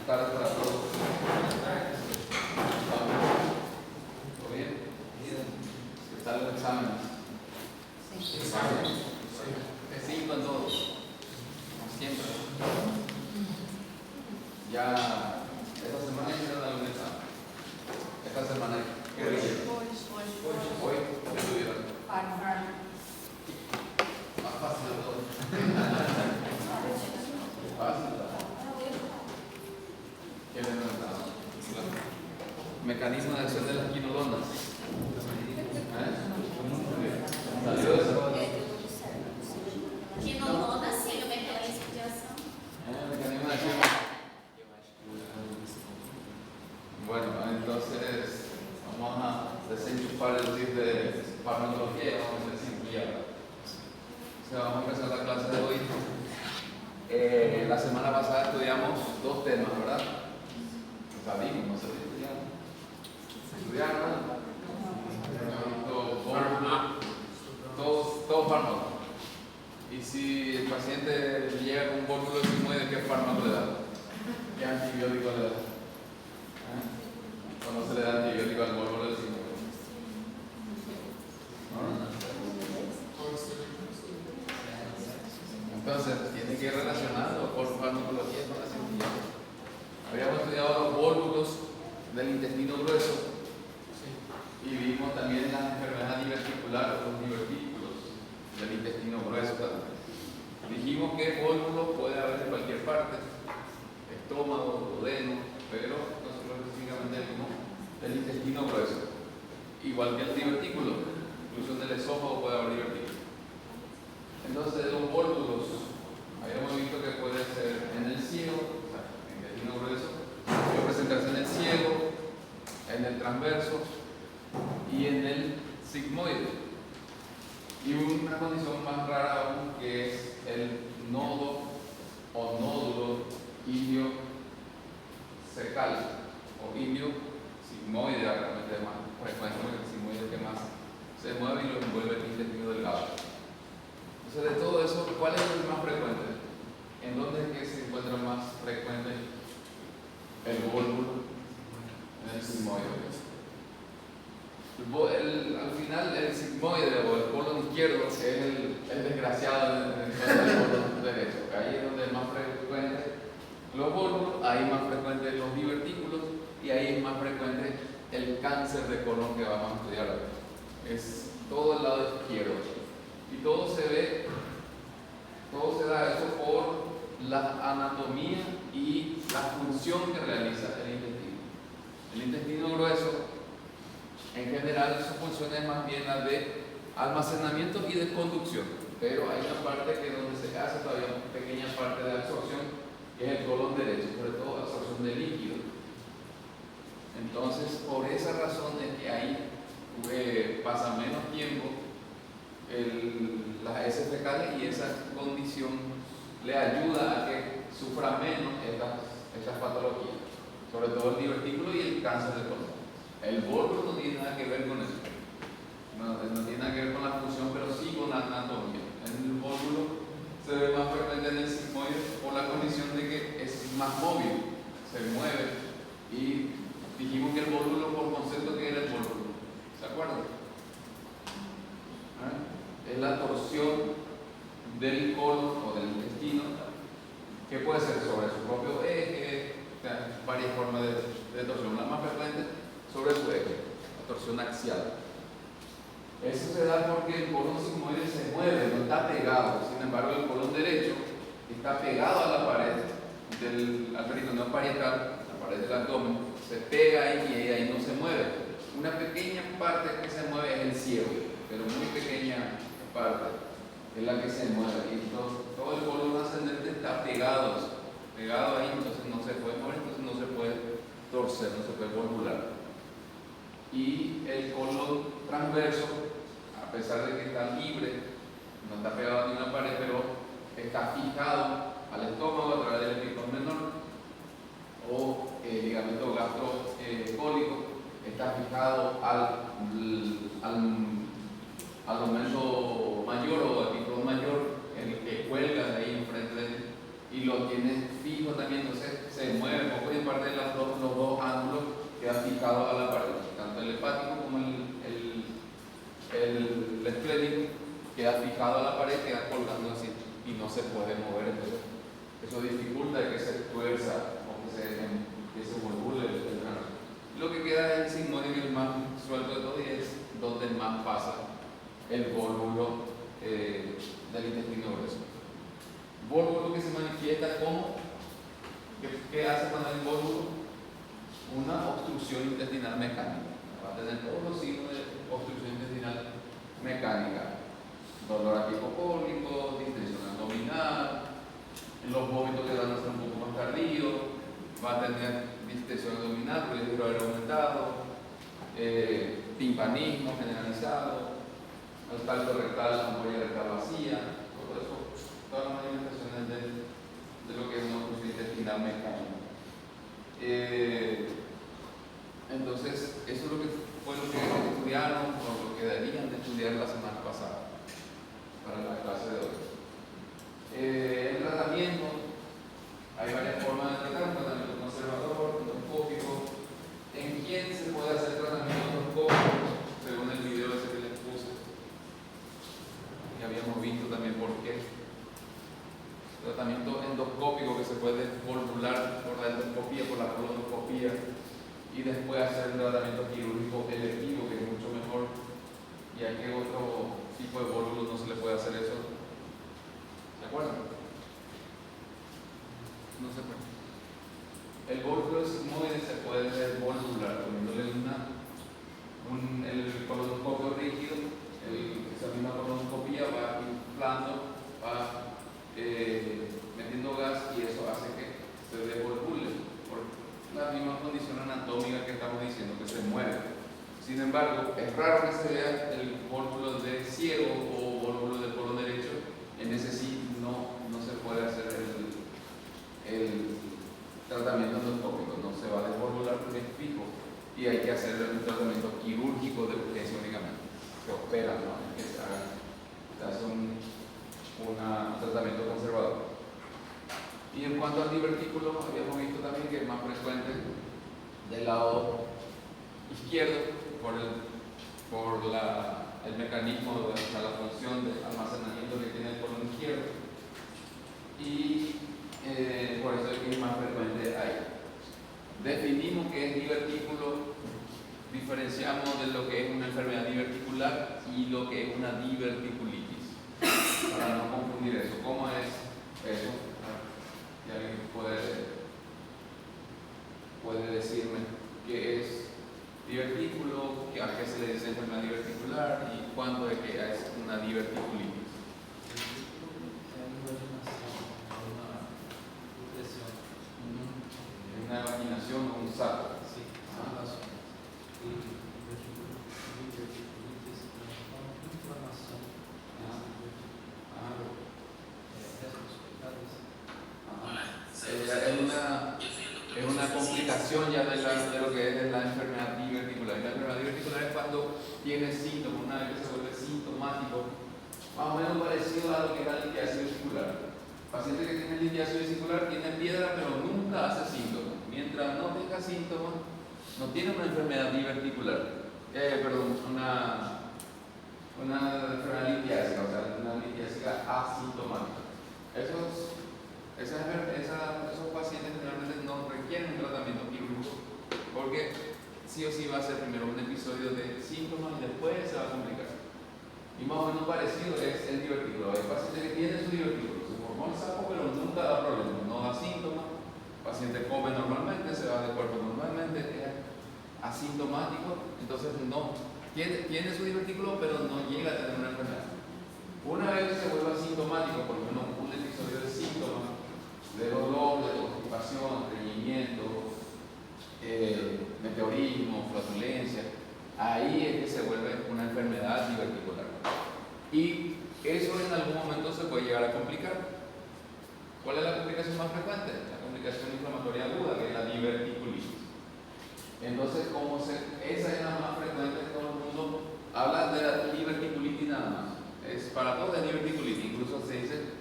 tardes para todos. ¿Todo bien? ¿Qué tal los exámenes? Sí. De 5 en todos, como siempre. Ya esta semana hicieron algún examen. Esta semana, ¿qué día? Hoy, ¿qué tuvieron? Más fácil de todo. Fácil. ¿Qué ven? Mecanismo de acción de las quinolonas. ¿Salió eso? Quinolona, sim, o mecanismo de ação. Mecanismo de acción. Bueno, entonces vamos a desenchufar el chip de farmacología y vamos a desenchufar. O sea, vamos a empezar la clase de hoy. La semana pasada estudiamos 2 temas, ¿verdad? Sabimos, no sé si estudiamos. Estudiaron, todo fármaco. Y si el paciente llega con un bórbulo de sigmoide, ¿qué fármaco le da? ¿Qué antibiótico le da? ¿Cuándo se le da antibiótico al bórbulo de sigmoide? Entonces, tiene que ir relacionado por farmacología con la cirugía. Habíamos estudiado los vólvulos del intestino grueso y vimos también las enfermedades diverticulares, los divertículos del intestino grueso también. Dijimos que vólvulos puede haber en cualquier parte, estómago, duodeno, pero nosotros específicamente vimos del intestino grueso. Igual que el divertículo, incluso en el esófago puede haber divertículos. Entonces, de los vólvulos, habíamos visto que puede ser en el ciego, o sea, en el intestino grueso, puede presentarse en el ciego, en el transverso y en el sigmoide. Y una condición más rara aún, que es el nodo o nódulo iliocecal o iliosigmoide, realmente más frecuente, porque el sigmoide es el que más se mueve y lo envuelve el intestino delgado. Entonces, de todo eso, ¿cuál es el más frecuente? ¿En dónde es que se encuentra más frecuente el vólvulo? En el sigmoide. Al final, el sigmoide o el colon izquierdo es el desgraciado del colon derecho. Ahí es donde es más frecuente los vólvulos, ahí es más frecuente los divertículos y ahí es más frecuente el cáncer de colon que vamos a estudiar hoy. Es todo el lado izquierdo. Y todo se da eso por la anatomía y la función que realiza el intestino. El intestino grueso, en general, su función es más bien la de almacenamiento y de conducción, pero hay una parte que donde se hace todavía una pequeña parte de absorción, que es el colon derecho, sobre todo absorción de líquido. Entonces, por esa razón es que ahí pasa menos tiempo las heces fecales y esa condición le ayuda a que sufra menos estas patologías, sobre todo el divertículo y el cáncer de colon. El vólvulo no tiene nada que ver con eso, no tiene nada que ver con la función, pero sí con la anatomía. El vólvulo se ve más frecuente en el sigmoide por la condición de que es más móvil, se mueve, y dijimos que el vólvulo, por concepto, que era el vólvulo, ¿se acuerdan? Es la torsión del colon o del intestino, que puede ser sobre su propio eje, o sea, varias formas de torsión. La más frecuente sobre su eje, la torsión axial. Eso se da porque el colon sigmoide se mueve, no está pegado. Sin embargo, el colon derecho está pegado a la pared del peritoneo parietal, la pared del abdomen, se pega ahí y ahí no se mueve. Una pequeña parte que se mueve es el ciego, pero muy pequeña parte es la que se mueve. Y todo el colon ascendente está pegado ahí, entonces no se puede mover, entonces no se puede torcer, no se puede volvular. Y el colon transverso, a pesar de que está libre, no está pegado a ninguna pared, pero está fijado al estómago a través del epicón menor o ligamento gastrocólico, está fijado al aumento mayor o epicón mayor, el que cuelga de ahí enfrente de él, y lo tiene fijo también, entonces se mueve poco y Vólvulo que se manifiesta como, ¿qué hace cuando hay vólvulo? Una obstrucción intestinal mecánica. Va a tener todos los signos de obstrucción intestinal mecánica: dolor atipocolíco, distensión abdominal, los vómitos que van a ser un poco más tardíos, va a tener distensión abdominal, ruido haber aumentado, timpanismo generalizado, alto rectal, ampolla rectal vacía, todo eso, todas las manifestaciones de lo que es una obstrucción intestinal mecánica. Entonces, eso es lo que fue lo que estudiaron o lo que deberían de estudiar la semana pasada para la clase de hoy. El tratamiento, hay varias formas de tratar: un tratamiento conservador, endoscópico. ¿En quién se puede hacer tratamiento endoscópico? Según el video ese que les puse, que habíamos visto también por qué. Tratamiento endoscópico que se puede formular por la endoscopía, por la colonoscopía, y después hacer un tratamiento quirúrgico electivo, que es mucho mejor. ¿Y a qué otro tipo de vólvulos no se le puede hacer eso? ¿Se acuerdan? No se puede. El vólvulo sigmoide se puede volvular poniéndole el colonoscopio rígido. Esa misma colonoscopía va inflando, va metiendo gas, y eso hace que se devolvule por la misma condición anatómica que estamos diciendo, que se mueve. Sin embargo, es raro que se vea el vólvulo de ciego o vólvulo del colon derecho. En ese sí no se puede hacer el tratamiento endoscópico, no se va a desvolvular porque es fijo, y hay que hacer un tratamiento quirúrgico de urgencia únicamente. Se opera, ¿no? Se hace un tratamiento conservador. Y en cuanto al divertículo, habíamos visto también que es más frecuente del lado izquierdo por el mecanismo, la función de almacenamiento que tiene el colon izquierdo, y por eso es más frecuente ahí. Definimos qué es divertículo, diferenciamos de lo que es una enfermedad diverticular y lo que es una diverticulitis, para no confundir eso. ¿Cómo es eso? Si alguien puede decirme qué es divertículo, a qué se le dice enfermedad diverticular y cuándo es que es una diverticulitis. Una vaginación o un saco. Sí, Es una complicación ya de lo que es la enfermedad diverticular. La enfermedad diverticular es cuando tiene síntomas, una vez que se vuelve sintomático, más o menos parecido a lo que es la litiasis vesicular. El paciente que tiene litiasis vesicular tiene piedra, pero nunca hace síntomas. Mientras no tenga síntomas, no tiene una enfermedad diverticular. Una enfermedad litiásica, o sea, una litiásica asintomática. Esos pacientes generalmente no requieren un tratamiento quirúrgico, porque sí o sí va a ser primero un episodio de síntomas y después se va a complicar. Y más o menos parecido es el divertículo. Hay pacientes que tienen su divertículo, se formó el saco, pero nunca da problemas, no da síntomas. El paciente come normalmente, se va de cuerpo normalmente, es asintomático, entonces no tiene su divertículo, pero no llega a tener una enfermedad. Una vez que se vuelve asintomático, por lo menos un episodio de síntomas, de dolor, de constipación, estreñimiento, meteorismo, flatulencia, ahí es que se vuelve una enfermedad diverticular. Y eso en algún momento se puede llegar a complicar. ¿Cuál es la complicación más frecuente? La complicación inflamatoria aguda, que es la diverticulitis. Entonces, esa es la más frecuente, todo el mundo habla de la diverticulitis nada más. Es para todos es diverticulitis, incluso se dice,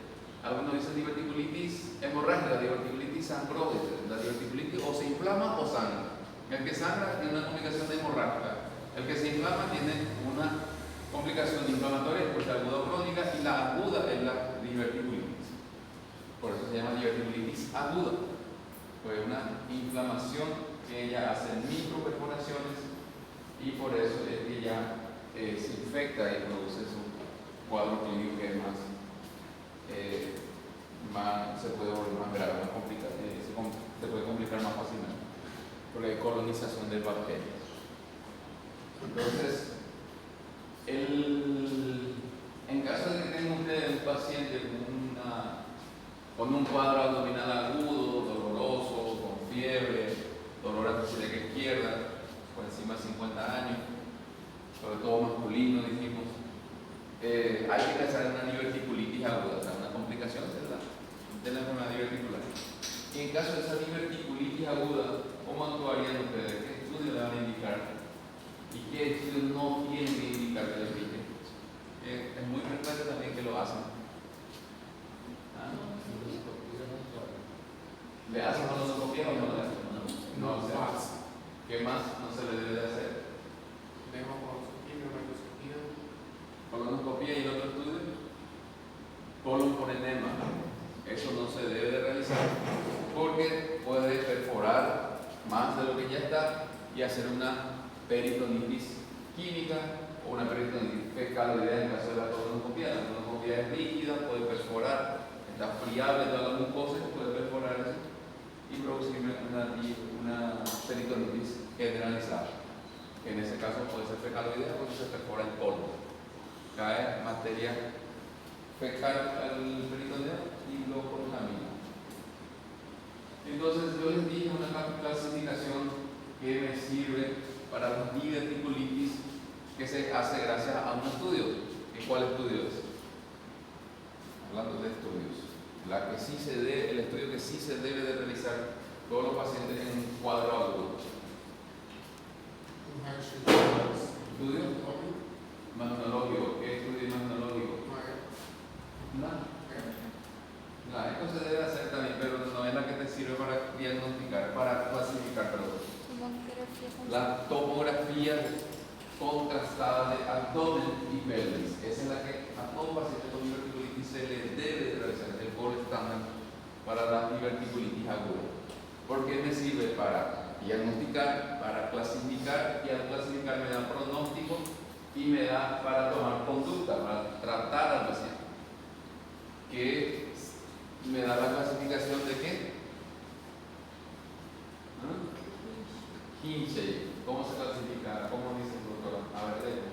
algunos dicen diverticulitis hemorrágica, diverticulitis sangroide. La diverticulitis o se inflama o sangra. El que sangra tiene una complicación hemorrágica. El que se inflama tiene una complicación inflamatoria, pues aguda o crónica, y la aguda es la diverticulitis. Por eso se llama diverticulitis aguda. Pues una inflamación que ella hace microperforaciones, y por eso es que ya se infecta y produce su cuadro clínico que es más se puede volver más grave, se puede complicar más fácilmente, porque hay colonización de bacterias. Entonces, en caso de que tenga usted un paciente con un cuadro abdominal agudo, doloroso, con fiebre, dolor a la izquierda, por encima de 50 años, sobre todo masculino, dijimos, hay que pensar en una diverticulitis aguda, o sea, una complicación de la enfermedad diverticular. Y en caso de esa diverticulitis aguda, ¿cómo actuarían ustedes? ¿Qué estudios le van a indicar? ¿Y qué estudios no tienen que indicar que les dije? Es muy frecuente también que lo hacen. ¿Le hacen colonoscopia o no le hacen? No se hace. ¿Qué más no se le debe de hacer? Colonoscopia y el otro estudio, colon por enema. Eso no se debe de realizar porque puede perforar más de lo que ya está y hacer una peritonitis química o una peritonitis fecaloidea en caso de la colonoscopia. La colonoscopia es rígida, puede perforar, está friable toda la mucosa, puede perforar eso y producir una peritonitis generalizada. En ese caso puede ser fecaloidea porque se perfora el colon. Cae materia fecal al peritoneo y lo contamina. Entonces yo les dije una clasificación que me sirve para las diverticulitis que se hace gracias a un estudio. ¿Y cuál estudio es? Hablando de estudios, el estudio que sí se debe de realizar todos los pacientes en un cuadro agudo. ¿Estudio? Imagenológico. ¿Qué estudio imagenológico? No, esto se debe hacer también, pero no es la que te sirve para diagnosticar, para clasificar, perdón. La tomografía contrastada de abdomen y pelvis. Esa es la que a todo paciente con diverticulitis se le debe de realizar, el gold estándar para la diverticulitis aguda. Porque me sirve para diagnosticar, para clasificar, y al clasificar me da pronóstico y me da para tomar conducta, para tratar al paciente. Que me da la clasificación de qué? Hinchey. ¿Cómo se clasifica? ¿Cómo dice el doctor? A ver, léelo.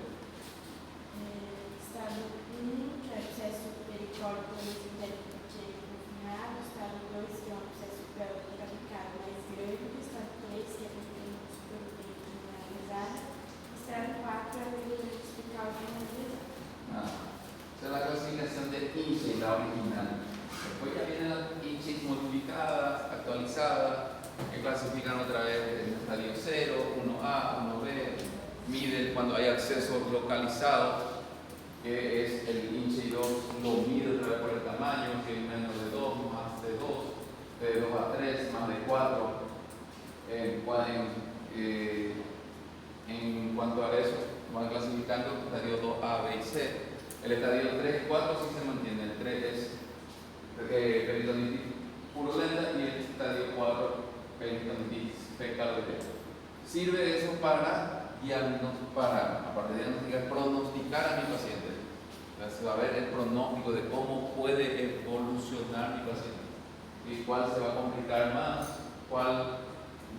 Estado 1, que é o processo pericólico mesentérico confinado. Estado 2, que é um processo pélvico traficado mais grande. Estado 3, que é um superutero generalizado. Estado 4 é o período hospital generalizado. Esa es la clasificación de Hinchey, la original. Después ya vienen las Hinchey modificadas, actualizadas, que clasifican otra vez en estadio 0, 1A, 1B, miden cuando hay acceso localizado, que es el Hinchey 2, lo mide otra vez por el tamaño, que es menos de 2, más de 2, de 2 a 3, más de 4. En cuanto a eso, van clasificando estadio 2A, B y C. El estadio 3 y 4 sí se mantiene, el 3 es peritonitis purulenta y el estadio 4 peritonitis fecaloidea. Sirve eso para diagnosticar, aparte de diagnosticar, pronosticar a mi paciente. Entonces, va a ver el pronóstico de cómo puede evolucionar mi paciente y cuál se va a complicar más, cuál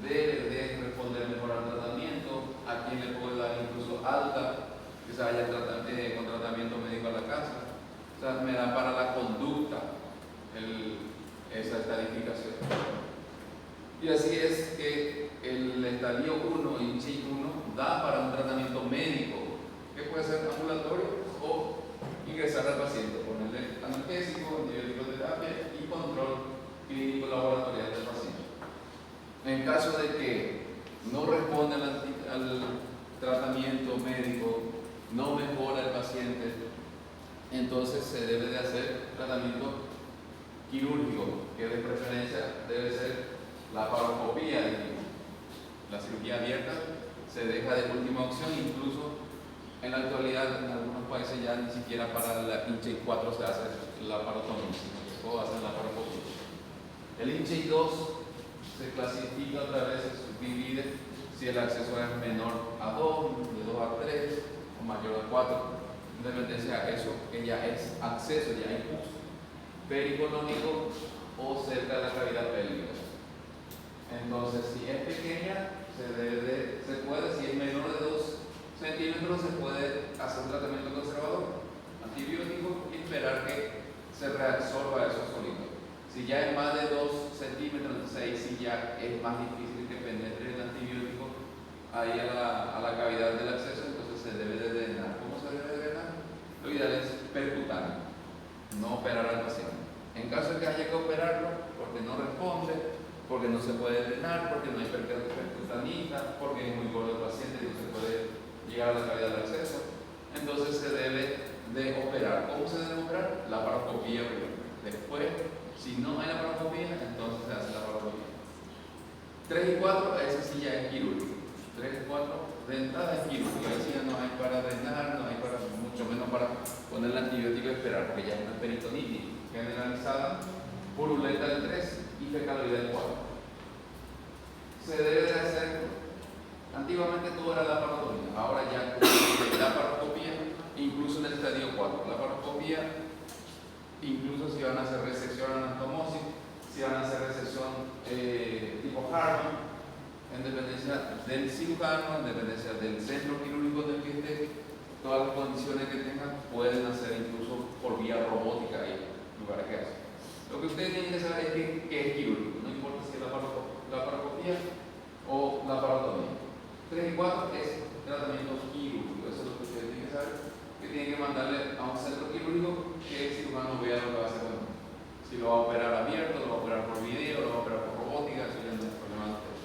debe de responder mejor al tratamiento, a quién le puede dar incluso alta, que se vaya con tratamiento médico a la casa. O sea, me da para la conducta esa estadificación. Y así es que el estadio 1, Hinchey 1, da para un tratamiento médico, que puede ser ambulatorio o ingresar al paciente, ponerle analgésico, antibiótico de terapia y control clínico laboratorial del paciente. En caso de que no responda al tratamiento médico, no mejora el paciente, entonces se debe de hacer tratamiento quirúrgico, que de preferencia debe ser la laparoscopía. La cirugía abierta se deja de última opción, incluso en la actualidad en algunos países ya ni siquiera para la Hinchey 4 se hace la laparotomía, sino que todo hace la laparoscopía. El Hinchey 2 se clasifica otra vez, se subdivide si el acceso es menor a 2, de 2 a 3 o mayor a 4, en dependencia a eso que ya es acceso, ya hay pus. Pericolónico o cerca de la cavidad pélvica. Entonces, si es pequeña, se puede, si es menor de 2 centímetros, se puede hacer un tratamiento conservador, antibiótico, y esperar que se reabsorba eso solito. Si ya es más de 2 centímetros, entonces ahí sí ya es más difícil que penetre el antibiótico ahí a la cavidad del acceso, entonces se debe de drenar. ¿Cómo se debe de drenar? Lo ideal es percutáneo, no operar al paciente. En caso de que haya que operarlo, porque no responde, porque no se puede drenar, porque no hay percutanita, porque es muy gordo el paciente y no se puede llegar a la cavidad del acceso, entonces se debe de operar. ¿Cómo se debe operar? La laparoscopía primero. Después, si no hay laparoscopía, entonces se hace la laparoscopia. 3 y 4, ese sí ya es quirúrgico. 3 y 4, de entrada es quirúrgico. Ahí sí ya no hay para drenar, no hay para, mucho menos para poner el antibiótico y esperar, porque ya es una peritonitis generalizada, purulenta del 3 y fecaloidal del 4. Se debe de hacer, antiguamente todo era laparoscopía, ahora ya laparoscopía, incluso en el estadio 4. Laparoscopía, incluso si van a hacer resección anastomosis, si van a hacer resección tipo Harman, en dependencia del cirujano, en dependencia del centro quirúrgico del que esté, todas las condiciones que tengan, pueden hacer incluso por vía robótica ahí, lugares que hacen. Lo que ustedes tienen que saber es que es quirúrgico, no importa si es laparoscopía o laparotomía. 3 y 4 es tratamiento quirúrgico, eso es lo que ustedes tienen que saber, que tienen que mandarle a un centro quirúrgico que el cirujano vea lo que va a hacer con él. Si lo va a operar abierto, lo va a operar por video, lo va a operar por robótica, eso ya no es problema de ustedes.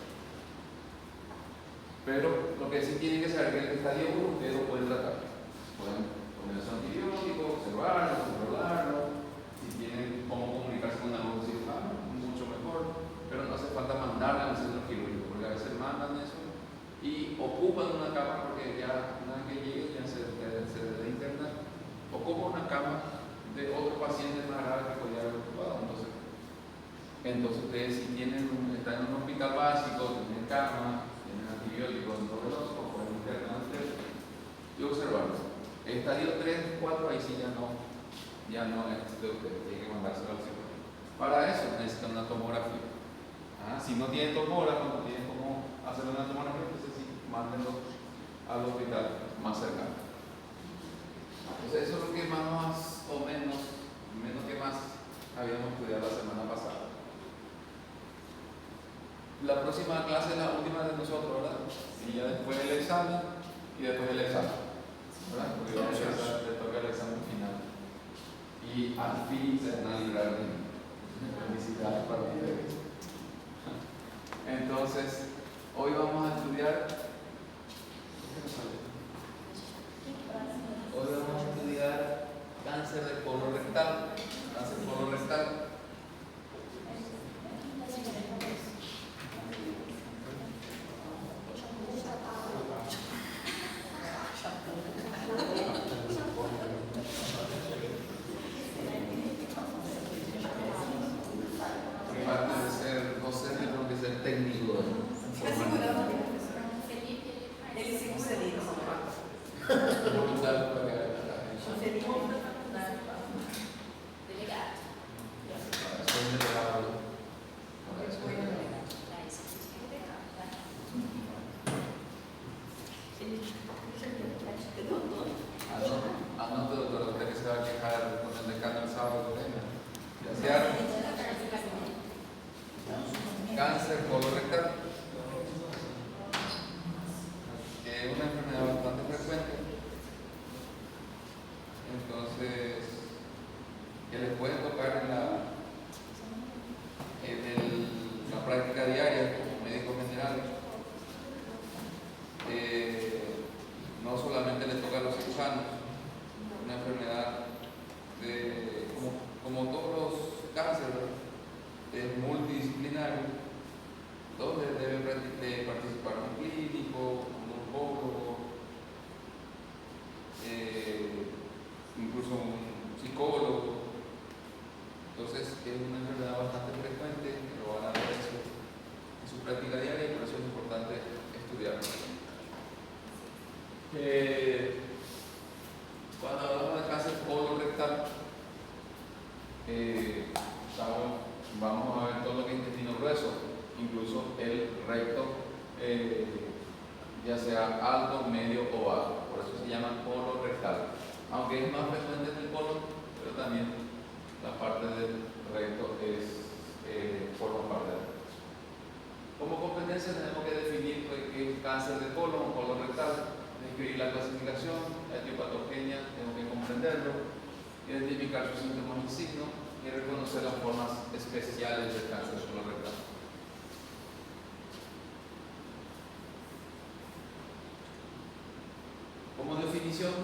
Pero lo que sí tienen que saber es que en el estadio 1 ustedes lo pueden tratar. Pueden poner su antibiótico, observarlo, controlarlo. Si tienen cómo comunicarse con algún cirujano, mucho mejor. Pero no hace falta mandarle a un centro quirúrgico, porque a veces mandan eso y ocupan una cama, porque ya una vez que llegue ya se debe internar, ocupa una cama de otro paciente más grave que podría haber ocupado. Entonces ustedes si están en un hospital básico, tienen cama, tienen antibióticos endovenosos, pueden internar ustedes y observarlo. Estadio 3, 4, ahí sí ya no es de ustedes, tienen que mandárselo al cirujano. Para eso necesitan una tomografía. Si no tienen tomógrafo, no tienen cómo hacer una tomografía, entonces sí, mándenlo al hospital más cercano. Entonces eso es lo que más o menos que más habíamos estudiado la semana pasada. La próxima clase es la última de nosotros, ¿verdad? Y ya después el examen y después el examen, ¿verdad? Porque vamos a empezar, le toca el examen final. Y al fin se van a librar de felicidades para ustedes. Entonces, hoy vamos a estudiar. Hoy vamos a estudiar cáncer de colorectal. Cáncer colorectal. Aparte de ser docente, tengo que ser técnico. Anote, doctor, usted que se va a quejar con el decano el sábado que venga. Cáncer colorectal, que es una enfermedad bastante frecuente, entonces que les puede tocar en la práctica diaria como médico general. No solamente les toca a los cirujanos, una enfermedad como todos los cánceres, es multidisciplinario, donde debe participar un clínico, un oncólogo, incluso un psicólogo. Entonces es una enfermedad bastante frecuente, que lo van a ver en su práctica diaria y por eso es importante estudiarlo. Cuando hablamos de cáncer colorectal, estamos vamos a ver todo lo que es intestino grueso, incluso el recto, ya sea alto, medio o bajo. Por eso se llama colon rectal. Aunque es más frecuente en el colon, pero también la parte del recto forma parte del recto. Como competencia tenemos que definir qué es cáncer de colon o colon rectal, describir la clasificación, la etiopatogenia, tengo que comprenderlo, identificar sus síntomas y signos y reconocer las formas especiales del cáncer de colon rectal. Como definición,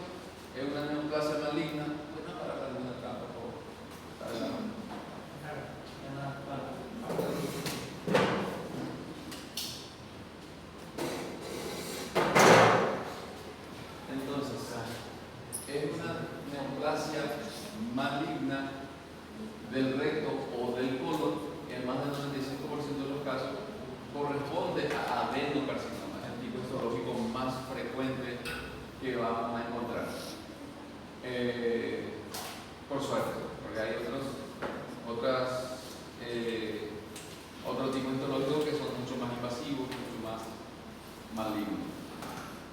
es una neoplasia maligna. Bueno, para la luna acá, por favor. Entonces, es una neoplasia maligna del recto o del colon, que en más del 95% de los casos corresponde a adenocarcinoma, el tipo histológico más frecuente que vamos a encontrar. Por suerte, porque hay otro tipo histológico que son mucho más invasivos, mucho más malignos.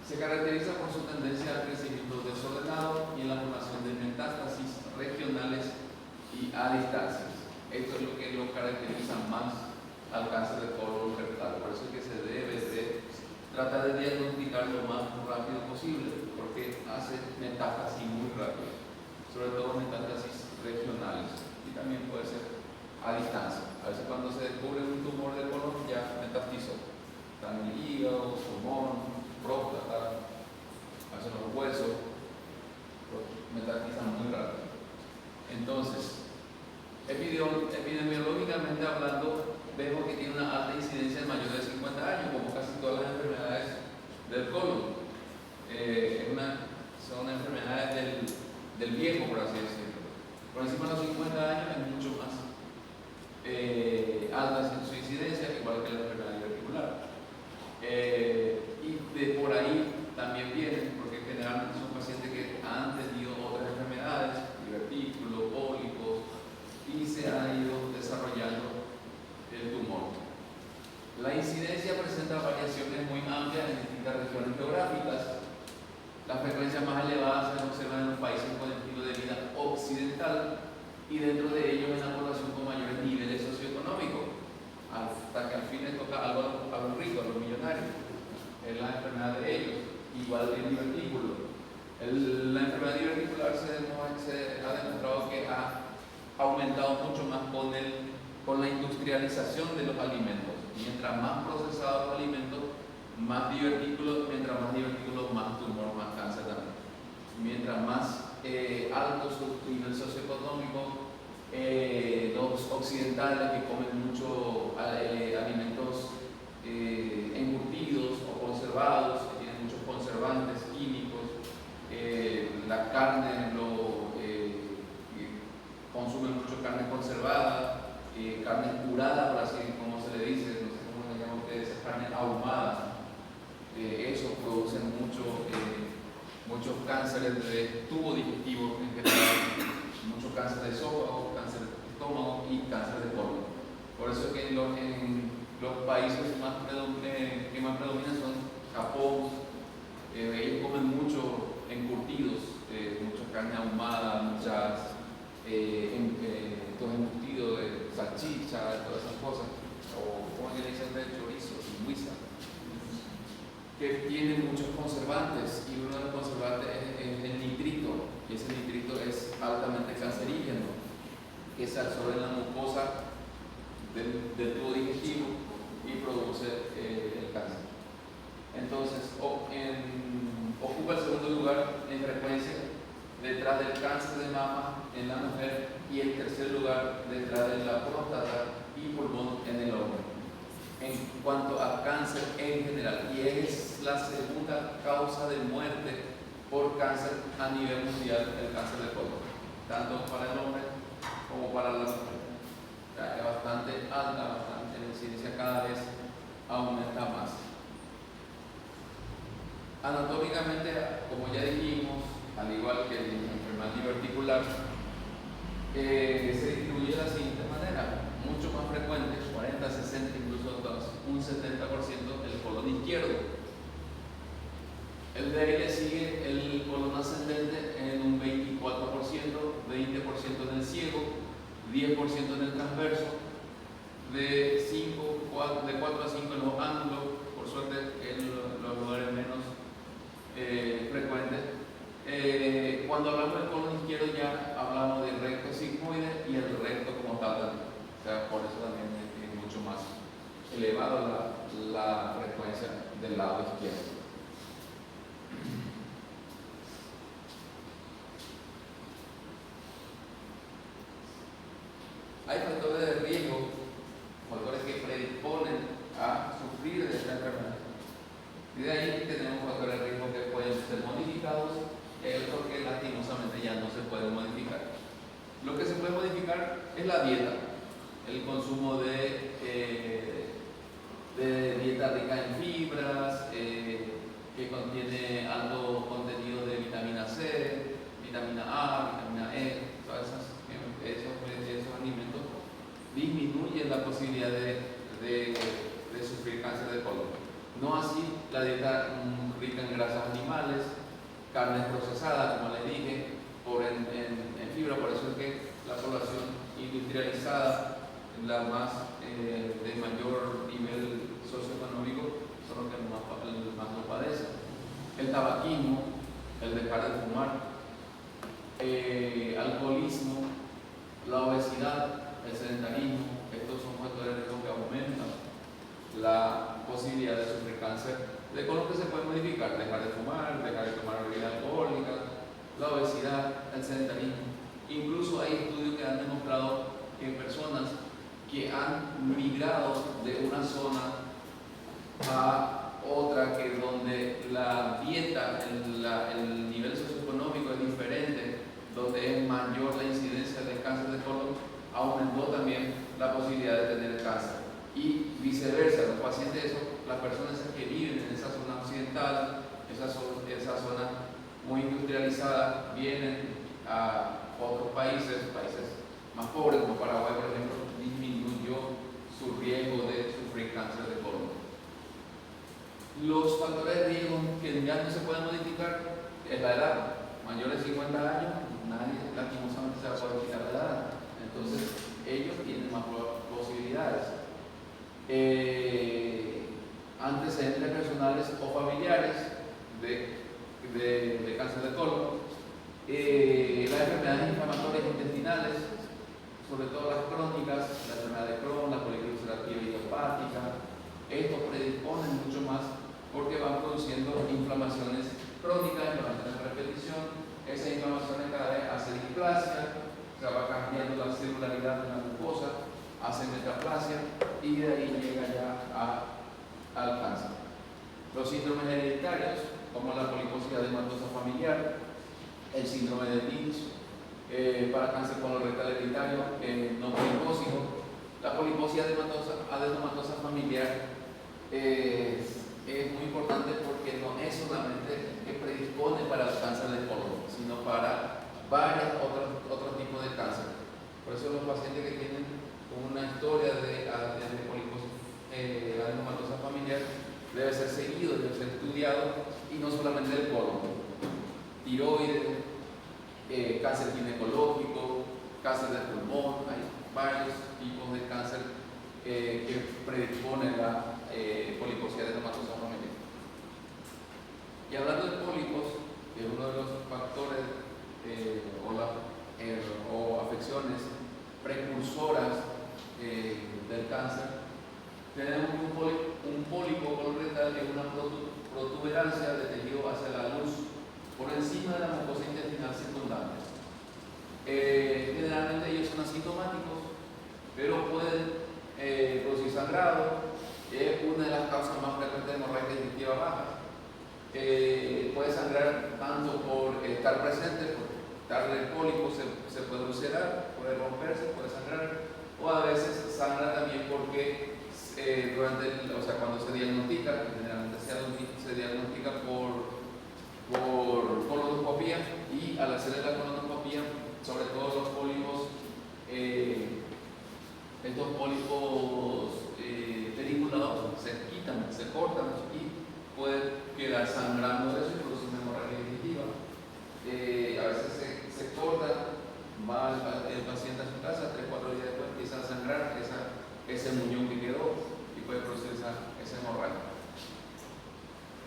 Se caracteriza por su tendencia al crecimiento desordenado y en la formación de metástasis regionales y a distancias. Esto es lo que lo caracteriza más al cáncer de colon rectal. Por eso es que se debe de tratar de diagnosticar lo más rápido posible, porque hace metástasis muy rápido, sobre todo metástasis regionales, y también puede ser a distancia. A veces cuando se descubre un tumor de colon ya metastizó, está en el hígado, pulmón, próstata, hacen los huesos, metastizan muy rápido. Entonces, epidemiológicamente hablando, vemos que tiene una alta incidencia en mayores de 50 años, como casi todas las enfermedades del colon. Son enfermedades del viejo, por así decirlo. Por encima de los 50 años es mucho más altas en su incidencia, igual que la enfermedad diverticular. Y de por ahí también vienen, porque generalmente son pacientes que han tenido otras enfermedades, divertículos, pólipos, y se ha ido desarrollando el tumor. La incidencia presenta variaciones muy amplias en distintas regiones geográficas. Las frecuencias más elevadas se observan en los países con estilo de vida occidental y dentro de ellos en la población con mayores niveles socioeconómicos, hasta que al fin les toca algo a los ricos, a los millonarios. Es la enfermedad de ellos, igual que el divertículo. La enfermedad diverticular se ha demostrado que ha aumentado mucho más con la industrialización de los alimentos. Mientras más procesados los alimentos, más divertículos, mientras más divertículos, más tumor, más cáncer también. Mientras más alto su nivel socioeconómico, los occidentales que comen mucho alimentos encurtidos o conservados, que tienen muchos conservantes químicos, la carne, consumen mucho carne conservada, carne curada, por así como se le dice, no sé cómo le llaman ustedes, carne ahumada. Eso produce muchos cánceres de tubo digestivo en general, mucho cáncer de esófago, cáncer de estómago y cáncer de colon. Por eso es que en los países que más predominan son Japón, ellos comen mucho encurtidos, mucha carne ahumada, muchos embutidos de salchicha, todas esas cosas, o como le dicen de chorizo, lingüiza, que tienen muchos conservantes, y uno de los conservantes es el nitrito, y ese nitrito es altamente cancerígeno, que se absorbe en la mucosa del tubo digestivo y produce el cáncer. Entonces, ocupa el segundo lugar en frecuencia detrás del cáncer de mama en la mujer y el tercer lugar detrás de la próstata y pulmón en el hombre, en cuanto a cáncer en general, y es la segunda causa de muerte por cáncer a nivel mundial, el cáncer de colon, tanto para el hombre como para la mujer. O sea, es bastante alta, la incidencia cada vez aumenta más. Anatómicamente, como ya dijimos, al igual que la enfermedad diverticular, se distribuye de la siguiente manera: mucho más el transverso, de 4 a 5 en los ángulos, por suerte en los lugares menos frecuentes. Cuando hablamos del colon izquierdo ya hablamos del recto sigmoide y el recto como tal también. O sea, por eso también es mucho más elevada la frecuencia del lado izquierdo. Hay factores de riesgo, factores que predisponen a sufrir de esta enfermedad. Y de ahí tenemos factores de riesgo que pueden ser modificados y hay otros que lastimosamente ya no se pueden modificar. Lo que se puede modificar es la dieta, el consumo de dieta rica en fibras, que contiene alto contenido de vitamina C, vitamina A, vitamina E, todos esos alimentos disminuyen la posibilidad de sufrir cáncer de colon. No así la dieta rica en grasas animales, carnes procesadas, como les dije, en fibra. Por eso es que la población industrializada, la más de mayor nivel socioeconómico, son los que más lo padecen. El tabaquismo, el dejar de fumar, alcoholismo, la obesidad, el sedentarismo, estos son factores de riesgo que aumentan la posibilidad de sufrir cáncer de colon, que se puede modificar: dejar de fumar, dejar de tomar bebidas alcohólicas, la obesidad, el sedentarismo. Incluso hay estudios que han demostrado que personas que han migrado de una zona a otra, que donde la dieta, el nivel socioeconómico es diferente, donde es mayor la incidencia del cáncer de colon, aumentó también la posibilidad de tener cáncer. Y viceversa, los pacientes, las personas que viven en esa zona occidental, esa zona muy industrializada, vienen a otros países más pobres como Paraguay, por ejemplo, disminuyó su riesgo de sufrir cáncer de colon. Los factores de riesgo que ya no se pueden modificar es la edad. Mayores de 50 años, nadie lastimosamente se va a poder quitar la edad. Entonces, ellos tienen más posibilidades. Antecedentes personales o familiares de cáncer de colon, las enfermedades inflamatorias intestinales, sobre todo las crónicas, la enfermedad de Crohn, la colitis ulcerativa idiopática. Estos predisponen mucho más porque van produciendo inflamaciones crónicas, inflamaciones de repetición. Esa inflamación cada vez hace displasia, se va cambiando la celularidad de la mucosa, hace metaplasia y de ahí llega ya al cáncer. Los síndromes hereditarios, como la poliposis adematosa familiar, el síndrome de Lynch, para cáncer colorectal hereditario no polipósico. La poliposis adenomatosa familiar es muy importante porque no es solamente que predispone para el cáncer de colon, sino para varios otros tipos de cáncer. Por eso los pacientes que tienen una historia de poliposis adenomatosa familiar debe ser seguido, debe ser estudiado, y no solamente el colon, tiroides, cáncer ginecológico, cáncer de pulmón. Hay varios tipos de cáncer que predisponen la poliposis adenomatosa familiar. Y hablando de pólipos, que es uno de los factores o afecciones precursoras del cáncer, tenemos un pólipo colorectal, que es una protuberancia de tejido hacia la luz por encima de la mucosa intestinal circundante. Generalmente ellos son asintomáticos, pero pueden producir sangrado. Es una de las causas más frecuentes de hemorragia digestiva baja. Puede sangrar tanto por estar presente, por estar el pólipo, se puede ulcerar, puede romperse, puede sangrar, o a veces sangra también porque cuando se diagnostica, generalmente se diagnostica por colonoscopía, y al hacer la colonoscopía, sobre todo los pólipos, estos pólipos periculados se quitan, se cortan y pueden quedar sangrando de eso y producir una hemorragia digestiva. A veces se corta, va el paciente a su casa, 3 o 4 días después empieza a ese muñón que quedó y puede producir esa hemorragia.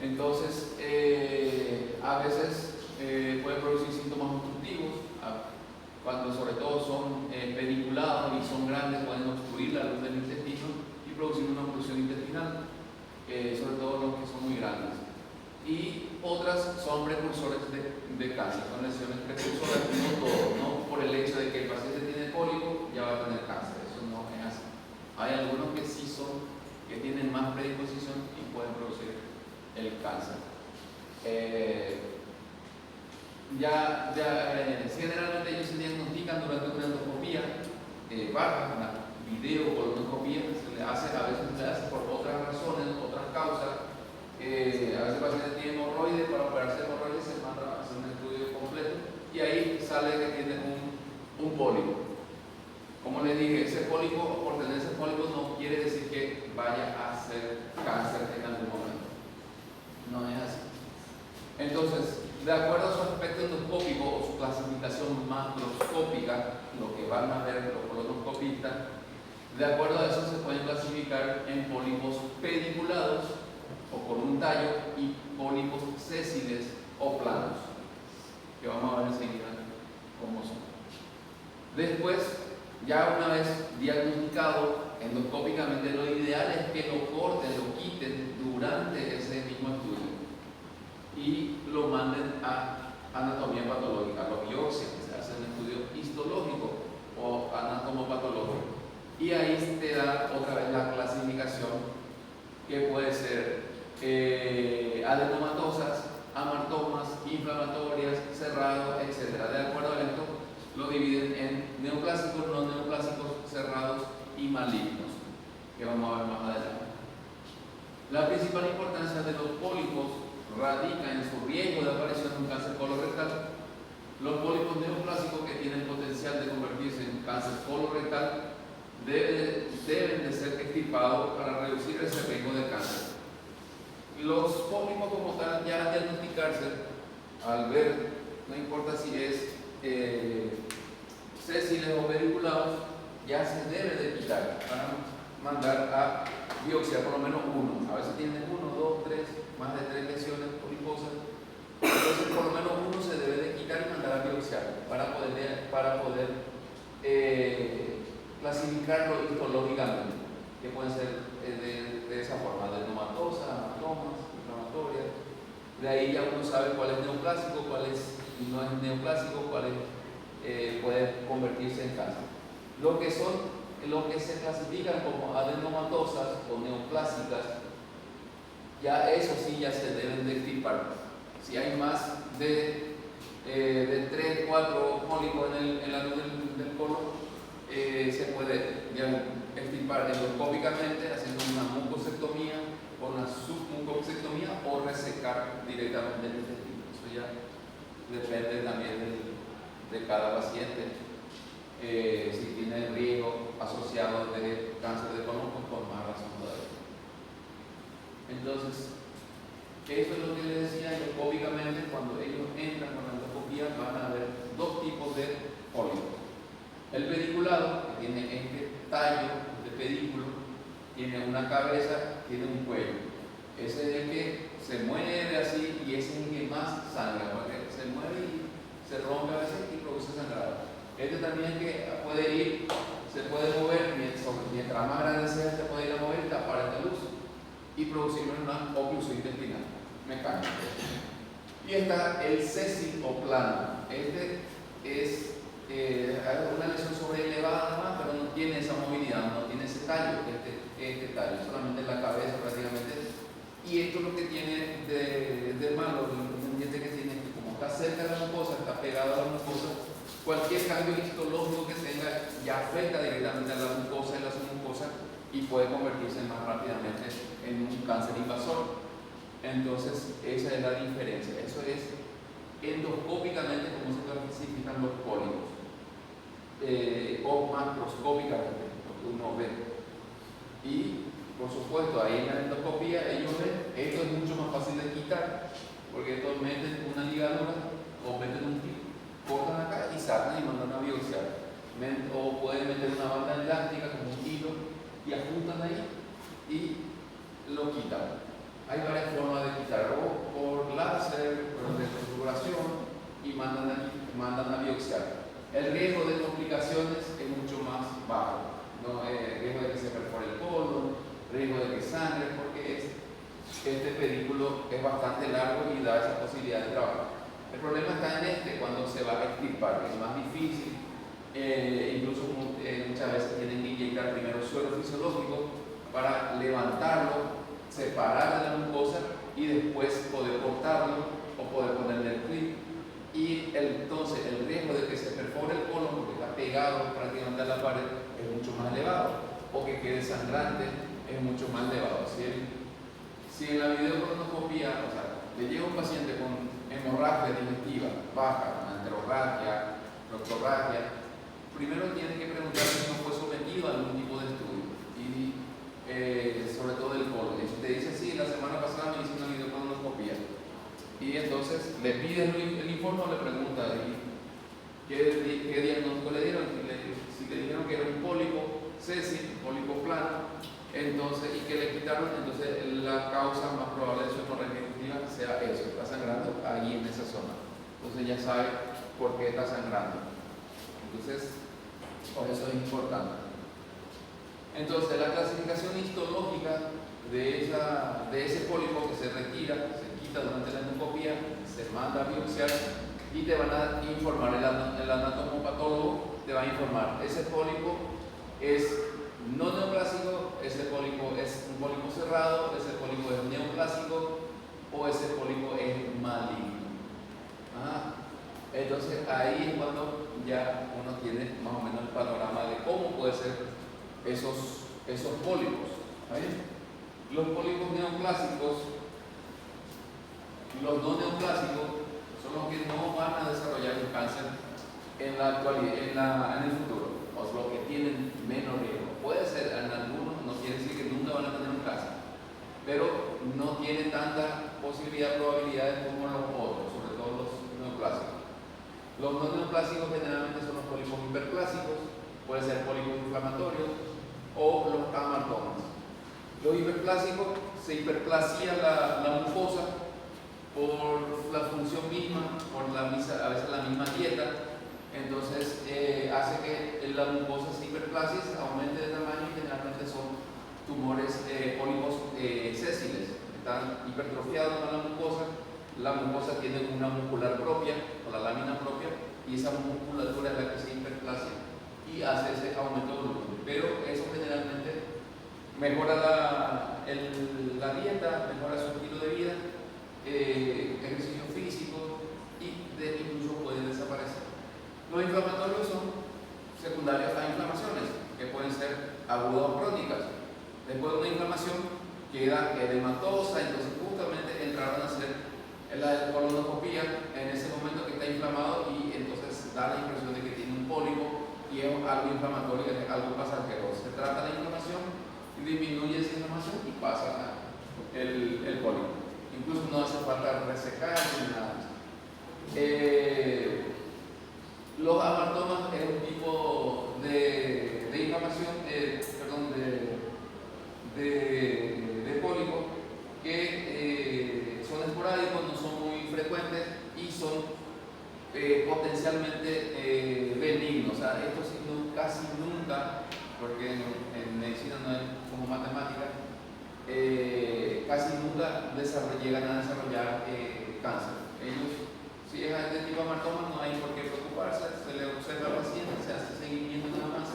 Entonces, a veces puede producir síntomas obstructivos, cuando sobre todo son peniculados y son grandes, pueden obstruir la luz del intestino y producir una oclusión intestinal, sobre todo los que son muy grandes. Y otras son precursores de cáncer, son lesiones precursoras, no todo, no por el hecho de que el paciente tiene pólipo ya va a tener cáncer, eso no es así. Hay algunos que sí son, que tienen más predisposición y pueden producir el cáncer. Generalmente ellos se diagnostican durante una endoscopía baja, una videocolonoscopía, a veces se le hace por otras razones, otras causas. A veces el paciente tiene hemorroides, para operarse hemorroides se manda a hacer un estudio completo y ahí sale que tiene un pólipo. Como les dije, ese pólipo, por tener ese pólipo no quiere decir que vaya a ser cáncer en algún momento. No es así. Entonces, de acuerdo a su aspecto endoscópico o su clasificación macroscópica, lo que van a ver los colonoscopistas, de acuerdo a eso se pueden clasificar en pólipos pediculados o con un tallo y pólipos sésiles o planos, que vamos a ver enseguida cómo son. Después, ya una vez diagnosticado endoscópicamente, lo ideal es que lo corten, lo quiten durante ese mismo estudio y lo manden a anatomía patológica, a la biopsia, que se hace un estudio histológico o anatomopatológico. Y ahí te da otra vez la clasificación, que puede ser adenomatosas, amartomas, inflamatorias, cerrados, etc. De acuerdo a esto, lo dividen en neoplásicos, no neoplásicos, cerrados y malignos, que vamos a ver más adelante. La principal importancia de los pólipos radica en su riesgo de aparición de un cáncer colorectal. Los pólipos neoplásicos, que tienen potencial de convertirse en cáncer colorectal, deben de ser extirpados para reducir ese riesgo de cáncer. Los pólipos como tal, ya al diagnosticarse, al ver, no importa si es sésiles o pediculados, ya se debe de quitar para mandar a biopsia por lo menos uno. A veces tienen 1, 2, 3, más de 3 lesiones poliposas. Entonces por lo menos uno se debe de quitar y mandar a biopsiar para poder clasificarlo histológicamente, que pueden ser de esa forma, adenomatosa, amatomas, inflamatorias. De ahí ya uno sabe cuál es neoplásico, cuál no es neoplásico, cuál puede convertirse en cáncer. Lo que se clasifican como adenomatosas o neoplásicas, ya eso sí ya se deben de extirpar. Si hay más de 3, 4 pólipos en la luz del colon, se puede extirpar endoscópicamente haciendo una mucosectomía o una submucosectomía o resecar directamente el intestino. Eso ya depende también de cada paciente. Si tiene riesgo asociado de cáncer de colon, pues por más razón todavía. Entonces, eso es lo que les decía. Endoscópicamente, cuando ellos entran con la endoscopía, van a ver dos tipos de pólipos. El pediculado, que tiene este tallo de pedículo, tiene una cabeza, tiene un cuello. Ese es el que se mueve así y ese es el que más sangra, porque se mueve y se rompe a veces y produce sangrado. Este también que se puede mover, mientras más grande sea, se puede ir a mover y tapar esta luz y producir una oclusión intestinal mecánica. Y está el sésil o plano. Este es una lesión sobreelevada más, pero no tiene esa movilidad, no tiene ese tallo, este tallo, solamente en la cabeza prácticamente. Y esto es lo que tiene de malo, el inconveniente que tiene, que como está cerca de la mucosa, está pegado a la mucosa, cualquier cambio histológico que tenga ya afecta directamente a la mucosa y la submucosa y puede convertirse más rápidamente en un cáncer invasor. Entonces, esa es la diferencia. Eso es endoscópicamente cómo se clasifican los pólipos, o macroscópicamente, lo que uno ve. Y, por supuesto, ahí en la endoscopía ellos ven, esto es mucho más fácil de quitar, porque estos meten una ligadura o meten un tip, cortan acá y sacan y mandan a biopsiar. O pueden meter una banda elástica como un hilo y este pedículo es bastante largo y da esa posibilidad de trabajo. El problema está en cuando se va a extirpar, que es más difícil, incluso muchas veces tienen que inyectar primero suero fisiológico para levantarlo, separar de la mucosa y después poder cortarlo o poder ponerle el clip. Y entonces el riesgo de que se perfore el colon porque está pegado prácticamente a la pared es mucho más elevado, o que quede sangrante es mucho más elevado. Si en la videocolonoscopia, o sea, le llega un paciente con hemorragia digestiva baja, enterorragia, proctorragia, primero tiene que preguntar si no fue sometido a algún tipo de estudio, y sobre todo el colon. Y si te dice sí, la semana pasada me hice una videocolonoscopia, y entonces le pide el informe o le pregunta qué diagnóstico le dieron. Si le dijeron que era un pólipo sésil, un pólipo plano, entonces, y que le quitaron, entonces la causa más probable de su hemorragia digestiva sea eso, está sangrando ahí en esa zona. Entonces ya sabe por qué está sangrando. Entonces, por eso es importante. Entonces, la clasificación histológica de ese pólipo que se retira, se quita durante la endoscopia, se manda a biopsiar y te van a informar, el anatomopatólogo te va a informar, ese pólipo es no neoplásico, ese pólipo es un pólipo cerrado, ese pólipo es neoplásico o ese pólipo es maligno. Entonces ahí es cuando ya uno tiene más o menos el panorama de cómo puede ser esos pólipos. Los pólipos neoplásicos, los no neoplásicos son los que no van a desarrollar el cáncer en la actualidad, en el futuro, o los que tienen menos riesgo. Puede ser en algunos, no quiere decir que nunca van a tener un cáncer, pero no tiene tanta posibilidad, probabilidades como los otros, sobre todo los neoplásicos. Los no neoplásicos generalmente son los pólipos hiperplásicos, puede ser pólipos inflamatorios o los amartomas. Los hiperplásicos se hiperplasía la mucosa por la función misma, por a veces la misma dieta, entonces hace que la mucosa se hiperplasie, aumente de tamaño y generalmente son tumores, pólipos sésiles, están hipertrofiados con la mucosa tiene una muscular propia, o la lámina propia, y esa musculatura es la que se hiperplasia y hace ese aumento de volumen. Pero eso generalmente mejora la dieta, mejora su estilo de vida, ejercicio físico y incluso puede desaparecer. Los inflamatorios son secundarios a inflamaciones que pueden ser agudas o crónicas. Después de una inflamación queda edematosa, entonces justamente entraron a hacer la colonoscopia en ese momento que está inflamado y entonces da la impresión de que tiene un pólipo y es algo inflamatorio, es algo pasajero. Se trata la inflamación y disminuye esa inflamación y pasa el pólipo. Incluso no hace falta resecar ni nada. Los amartomas es un tipo de inflamación, de pólipo que son esporádicos, no son muy frecuentes y son potencialmente benignos. O sea, esto sí, casi nunca, porque en medicina no es como matemática, casi nunca llegan a desarrollar cáncer. Ellos, si es de tipo amartoma, no hay por qué preocuparse, se le observa al paciente, se hace seguimiento nada más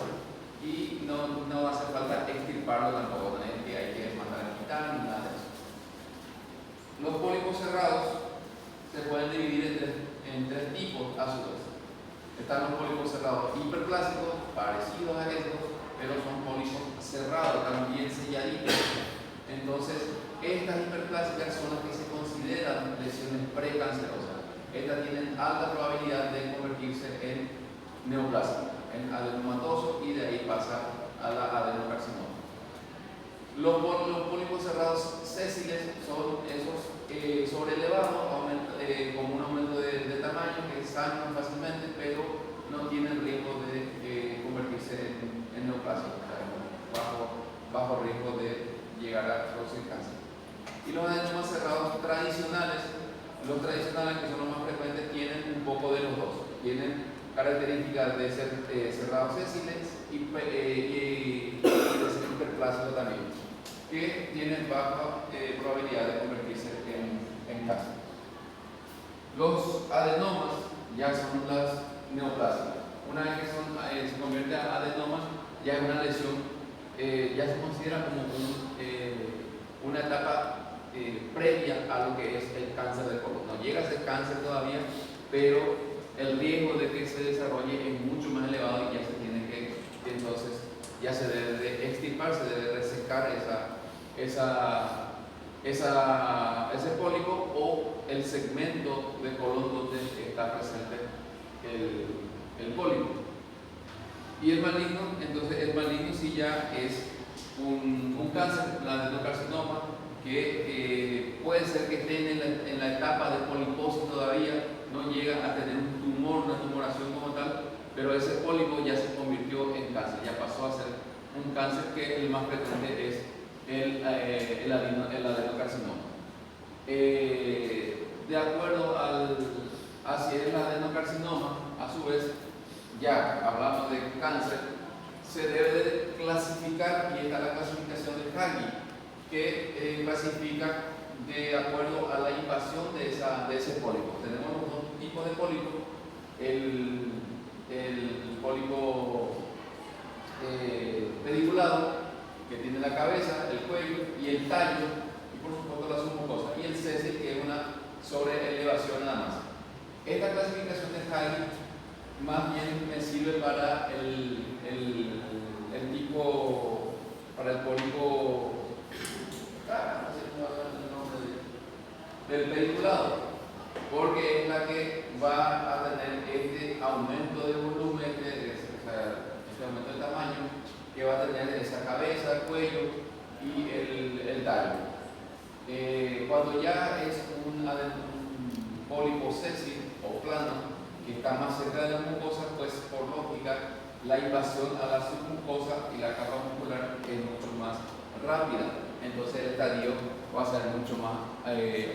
y no hace falta extirparlo tampoco, no es que hay que mandar a quitar ni nada de eso. Los pólipos cerrados se pueden dividir en tres tipos a su vez. Están los pólipos cerrados hiperplásicos, parecidos a estos, pero son pólipos cerrados, también selladitos. Entonces, estas hiperplásicas son las que se consideran lesiones precancerosas. Estas tienen alta probabilidad de convertirse en neoplásico, en adenomatoso, y de ahí pasa a la adenocarcinoma. Los pólipos cerrados sésiles son esos sobrelevados, con un aumento de tamaño que sangran fácilmente, pero no tienen riesgo de convertirse en neoplásico, o sea, bajo riesgo de llegar a producir cáncer. Y los adenomas cerrados tradicionales, los tradicionales que son los más frecuentes, tienen un poco de los dos. Tienen características de ser cerrados sésiles y de ser hiperplásicos también. que tienen baja probabilidad de convertirse en cáncer. Los adenomas ya son las neoplasias. Una vez que se convierte a adenomas, ya es una lesión, ya se considera como una etapa previa a lo que es el cáncer del colon. No llega a ser cáncer todavía, pero el riesgo de que se desarrolle es mucho más elevado y ya se tiene que entonces ya se debe de extirpar, se debe resecar ese pólipo o el segmento de colon donde está presente el pólipo. Y el maligno, entonces el maligno sí ya es un cáncer, el adenocarcinoma, que puede ser que esté en la etapa de poliposis todavía, no llega a tener un tumor, una tumoración como tal, pero ese pólipo ya se convirtió en cáncer, ya pasó a ser un cáncer, que el más frecuente es el adenocarcinoma. De acuerdo a si es el adenocarcinoma, a su vez, ya hablamos de cáncer, se debe de clasificar, y está la clasificación de Hagi, que clasifica de acuerdo a la invasión de ese pólipo. Tenemos los dos tipos de pólipo, el pólipo pediculado, que tiene la cabeza, el cuello y el tallo, y por supuesto la submucosa, y el sésile, que es una sobreelevación nada más. Esta clasificación de Hagi más bien me sirve para el pólipo del pediculado, porque es la que va a tener este aumento de volumen, este aumento de tamaño, que va a tener esa cabeza, el cuello y el tallo. Cuando ya es un pólipo sésile o plano, que está más cerca de la mucosa, pues por lógica la invasión a la submucosa y la capa muscular es mucho más rápida, entonces el estadio va a ser mucho más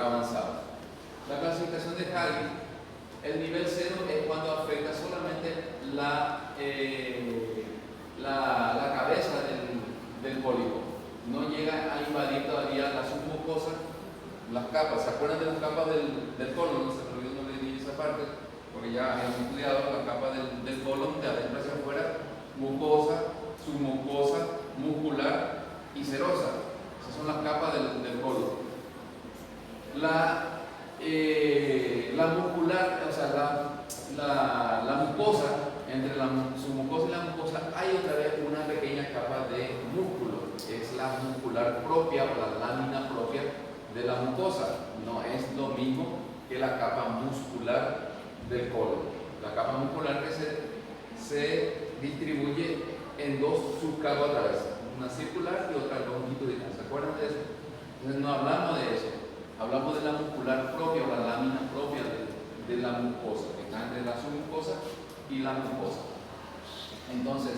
avanzado. La clasificación de Hagi, el nivel 0 es cuando afecta solamente la cabeza del pólipo, no llega a invadir todavía la submucosa, las capas. ¿Se acuerdan de las capas del colon? No se me olvidó, no le di esa parte, porque ya hemos estudiado la capa del colon, de adentro hacia afuera, mucosa, submucosa, muscular y serosa. Esas son las capas del colon. La muscular, o sea, la mucosa, entre la submucosa y la mucosa hay otra vez una pequeña capa de músculo, que es la muscular propia o la lámina propia de la mucosa. No es lo mismo que la capa muscular del colon. La capa muscular que se distribuye en dos subcapas otra vez, una circular y otra longitudinal. ¿Se acuerdan de eso? Entonces no hablamos de eso, hablamos de la muscular propia o la lámina propia de la mucosa, que está entre la submucosa y la mucosa. Entonces,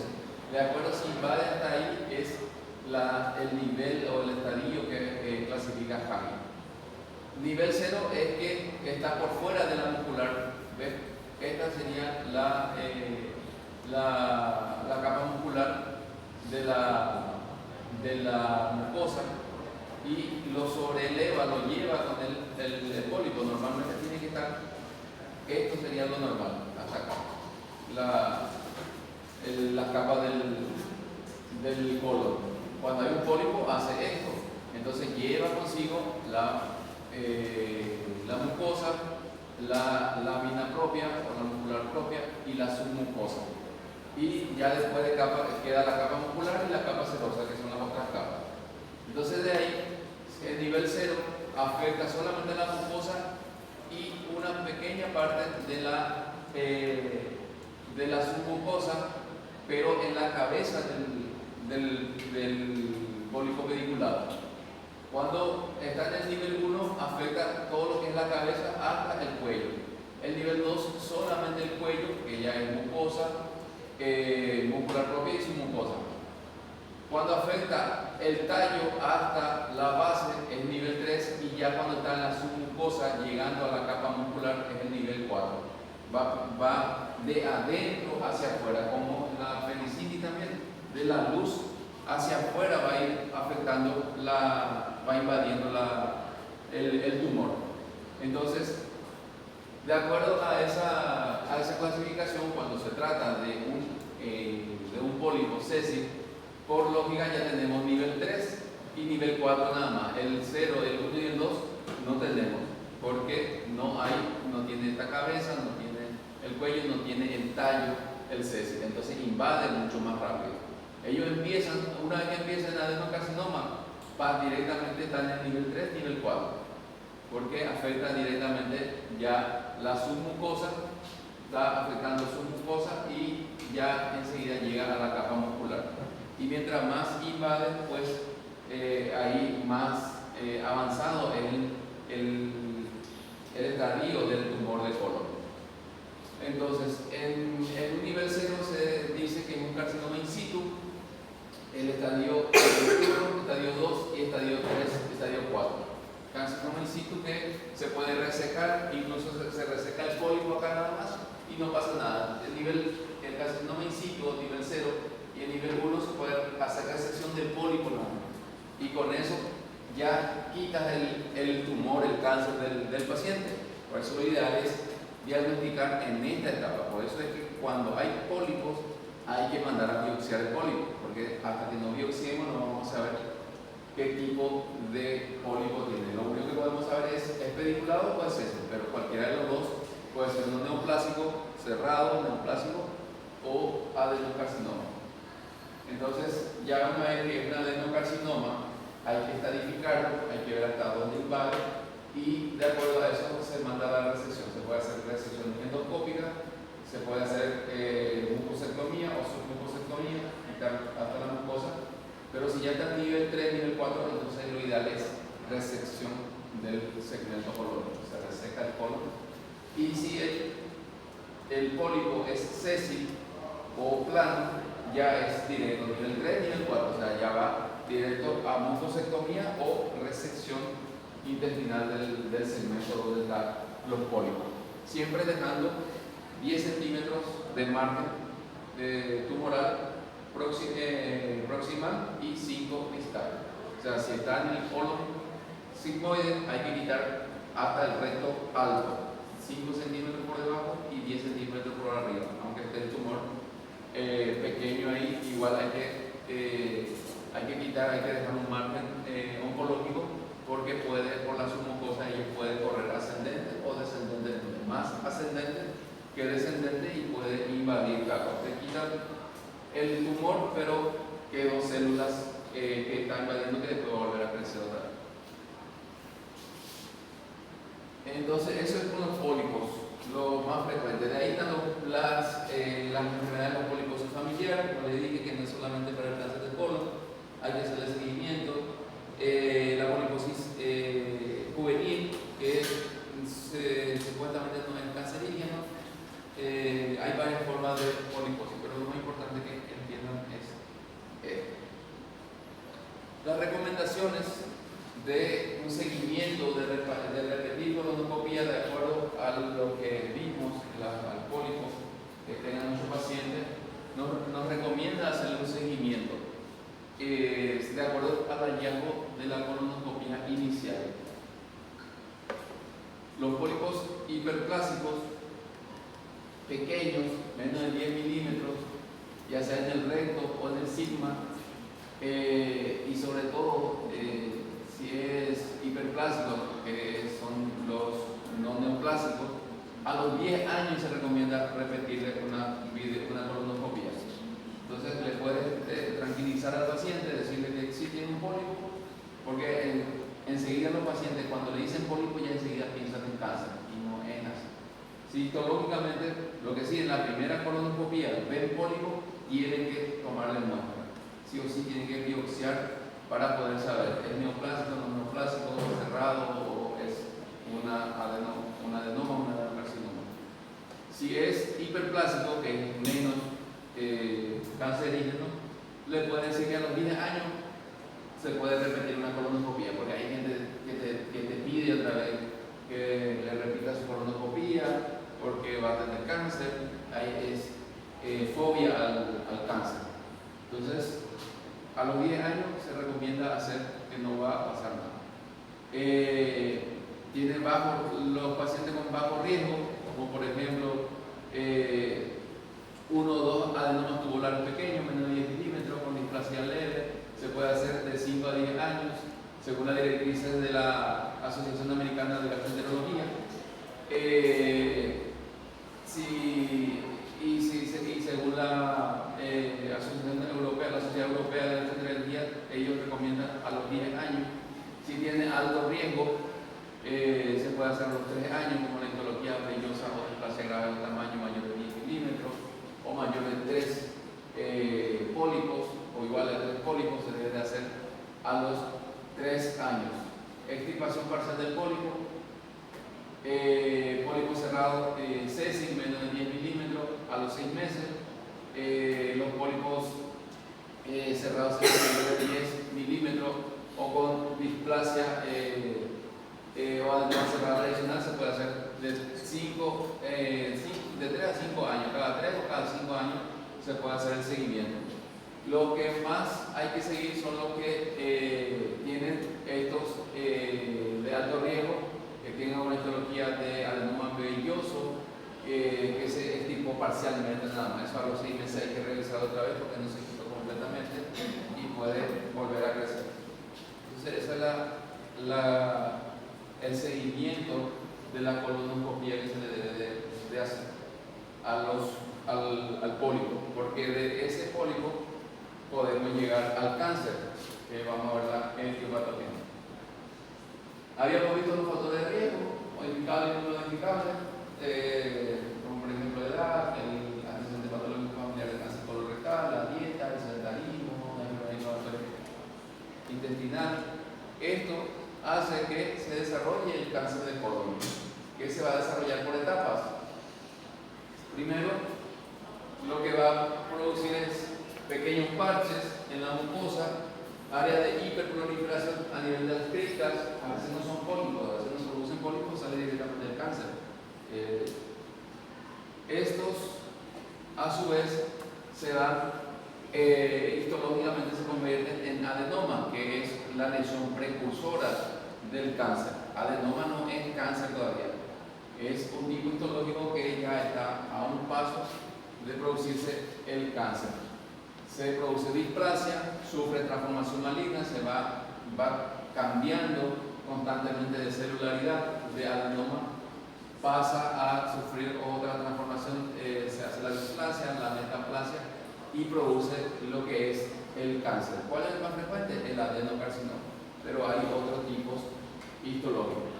de acuerdo si va hasta ahí, es el nivel o el estadio que clasifica Hagi. Nivel 0 es que está por fuera de la muscular. ¿Ves? Esta sería la capa muscular de la mucosa, y lo sobreleva, lo lleva con el pólipo. Normalmente tiene que estar, esto sería lo normal, hasta acá, la capa del colon. Cuando hay un pólipo hace esto, entonces lleva consigo la mucosa, la lámina propia o la muscular propia y la submucosa. Y ya después de capa queda la capa muscular y la capa serosa, que son las otras capas. Entonces de ahí, el nivel 0 afecta solamente a la mucosa y una pequeña parte de la submucosa, pero en la cabeza del pólipo pediculado. Cuando está en el nivel 1, afecta todo lo que es la cabeza hasta el cuello. El nivel 2, solamente el cuello, que ya es mucosa, muscular propia y submucosa. Cuando afecta el tallo hasta la base es nivel 3, y ya cuando está en la submucosa llegando a la capa muscular es el nivel 4. Va de adentro hacia afuera, como la penicilitis también, de la luz hacia afuera va a ir afectando afectando, va invadiendo el tumor. Entonces, de acuerdo a esa clasificación, cuando se trata de un pólipo sésil, por lógica ya tenemos nivel 3 y nivel 4 nada más. El 0, el 1 y el 2 no tenemos, porque no tiene esta cabeza, no tiene el cuello, no tiene el tallo, el sésil. Entonces invade mucho más rápido. Ellos empiezan, una vez que empiezan el adenocarcinoma, directamente están en el nivel 3, nivel 4, porque afecta directamente ya la submucosa, está afectando su mucosa y ya enseguida llega a la capa muscular. Y mientras más invade, pues ahí más avanzado es el estadio del tumor de colon. Entonces, en un nivel 0 se dice que en un carcinoma in situ, el estadio 1, estadio 2 y estadio 3, estadio 4. Carcinoma in situ que se puede resecar, incluso se reseca el pólipo acá nada más y no pasa nada. El carcinoma in situ, nivel 0 y el nivel 1 se puede hacer resección del pólipo y con eso ya quitas el tumor, el cáncer del paciente. Por eso lo ideal es diagnosticar en esta etapa. Por eso es que cuando hay pólipos hay que mandar a biopsiar el pólipo, porque hasta que no biopsiemos no vamos a saber qué tipo de pólipo tiene. Lo único que podemos saber es pediculado o es eso, pero cualquiera de los dos puede ser un neoplásico cerrado, neoplásico o adenocarcinoma. Entonces, ya una vez que es un adenocarcinoma, hay que estadificarlo, hay que ver hasta dónde invade y de acuerdo a eso se manda la resección. Se puede hacer resección endoscópica, se puede hacer mucosectomía o submucosectomía, quitar hasta la mucosa, pero si ya está en nivel 3, nivel 4, entonces lo ideal es resección del segmento colónico, se reseca el colon. Y si el pólipo es sésil o plano, ya es directo nivel 3, nivel 4, o sea, ya va directo a mucosectomía o resección intestinal del segmento donde están los pólipos, siempre dejando 10 centímetros de margen tumoral proximal y 5 distal. O sea, si está en el colon sigmoide, hay que quitar hasta el recto alto, 5 centímetros por debajo y 10 centímetros por arriba, aunque esté el tumor pequeño ahí, igual hay que quitar, hay que dejar un margen oncológico, porque por la submucosa ella puede correr ascendente o descendente, más ascendente que descendente y puede invadir capas. Se quita el tumor, pero quedó células que están invadiendo que después va a volver a crecer otra vez. Entonces, eso es con los pólipos, lo más frecuente. De ahí están las enfermedades de los pólipos familiares, como le dije, que no es solamente para el cáncer de colon, hay que hacerle seguimiento. La poliposis juvenil, que supuestamente no es cancerígeno. Hay varias formas de poliposis, pero lo más importante que entiendan es las recomendaciones de un seguimiento de repetir colonoscopía de acuerdo a lo que vimos al pólipo que tengan muchos pacientes. Nos recomienda hacer un seguimiento de acuerdo al hallazgo de la colonoscopia inicial. Los pólipos hiperplásicos pequeños, menos de 10 milímetros, ya sea en el recto o en el sigma, y sobre todo si es hiperplásico, que son los no neoplásicos, a los 10 años se recomienda repetirle una colonoscopia. Entonces le puedes tranquilizar al paciente, decirle que sí tiene un pólipo, porque enseguida los pacientes cuando le dicen pólipo ya enseguida piensan en cáncer y no en así. Si histológicamente, lo que sí en la primera colonoscopia ven pólipo, tienen que tomarle muestra. Sí o sí tienen que biopsiar para poder saber, ¿es neoplásico, no neoplásico, cerrado o es un adenoma, un adenocarcinoma? Si es hiperplásico, que es menos cancerígeno, le pueden decir que a los 10 años se puede repetir una colonoscopia, porque hay gente que te pide otra vez que le repita su colonoscopia porque va a tener cáncer. Ahí es fobia al cáncer. Entonces, a los 10 años años se recomienda hacer que no va a pasar nada. Tiene los pacientes con bajo riesgo, como por ejemplo 1 o 2 adenomas tubulares pequeños, menos de 10 milímetros, con displasia leve, se puede hacer de 5 a 10 años, según las directrices de la Asociación Americana de Gastroenterología. Y según la Asociación Europea, la Sociedad Europea de Gastroenterología, ellos recomiendan a los 10 años. Si tiene alto riesgo, se puede hacer a los 3 años, como la histología vellosa o displasia grave de tamaño mayor de 10 milímetros o mayor de 3 pólipos o igual a 3 pólipos, se debe de hacer a los 3 años. Extirpación parcial del pólipo, pólipo cerrado cesi menos de 10 milímetros a los 6 meses, los pólipos cerrados menores de 10 milímetros o con displasia o adenoma cerrada adicional se puede hacer de 3 a 5 años, cada 3 o cada 5 años se puede hacer el seguimiento. Lo que más hay que seguir son los que tienen estos de alto riesgo, que tienen una histología de adenoma velloso, que se extirpó parcialmente nada más. Eso a los 6 meses hay que revisar otra vez porque no se quitó completamente y puede volver a crecer. Entonces, ese es el seguimiento de la colonoscopia que se le debe de hacer al pólipo, porque de ese pólipo podemos llegar al cáncer, que vamos a ver la etiopatogenia. Habíamos visto los factores de riesgo, modificables y no modificables, como por ejemplo la edad, el antecedente patológico familiar de cáncer colorectal, la dieta, el sedentarismo, la inflamación intestinal. Esto hace que se desarrolle el cáncer de colon, que se va a desarrollar por etapas. Primero, lo que va a producir es pequeños parches en la mucosa, área de hiperproliferación a nivel de las cristas. A veces no son pólipos, a veces no se producen pólipos, sale directamente del cáncer. Estos, a su vez, se van, histológicamente se convierten en adenoma, que es la lesión precursora del cáncer. Adenoma no es cáncer todavía, es un tipo histológico que ya está a un paso de producirse el cáncer. Se produce displasia, sufre transformación maligna, se va cambiando constantemente de celularidad, de adenoma, pasa a sufrir otra transformación, se hace la displasia, la metaplasia y produce lo que es el cáncer. ¿Cuál es el más frecuente? El adenocarcinoma, pero hay otros tipos histológicos.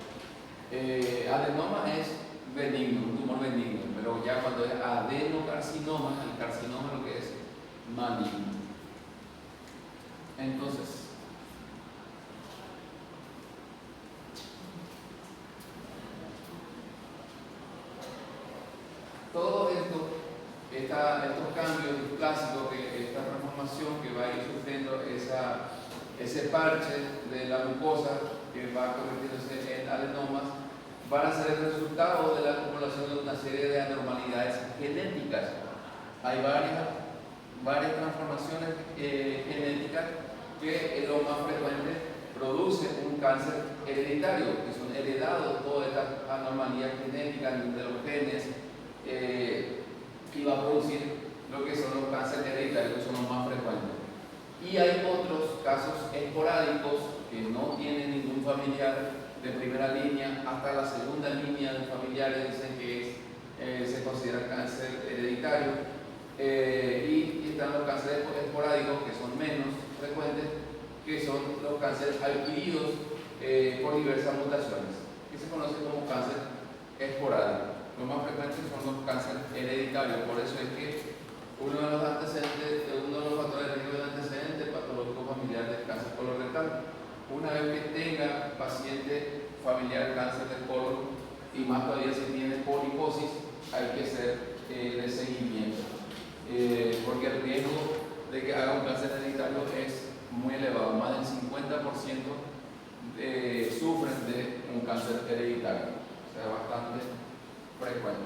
Adenoma es benigno, un tumor benigno, pero ya cuando es adenocarcinoma, el carcinoma lo que es maligno. Entonces, todo esto, estos cambios displásicos, esta transformación que va a ir sufriendo ese parche de la mucosa que va convirtiéndose en adenomas, van a ser el resultado de la acumulación de una serie de anormalidades genéticas. Hay varias transformaciones genéticas que lo más frecuente produce un cáncer hereditario, que son heredados todas estas anomalías genéticas de los genes, y va a producir lo que son los cánceres hereditarios, que son los más frecuentes. Y hay otros casos esporádicos que no tienen ningún familiar de primera línea hasta la segunda línea de familiares, dicen que se considera cáncer hereditario. Y están los cánceres esporádicos, que son menos frecuentes, que son los cánceres adquiridos por diversas mutaciones, que se conoce como cáncer esporádico. Los más frecuentes son los cánceres hereditarios, por eso es que uno de los factores de riesgo del antecedente patológico familiar del cáncer colorectal. Una vez que tenga paciente familiar cáncer del colon, y más todavía si tiene poliposis, hay que hacer el seguimiento. Porque el riesgo de que haga un cáncer hereditario es muy elevado, más del 50% sufren de un cáncer hereditario, o sea, bastante frecuente.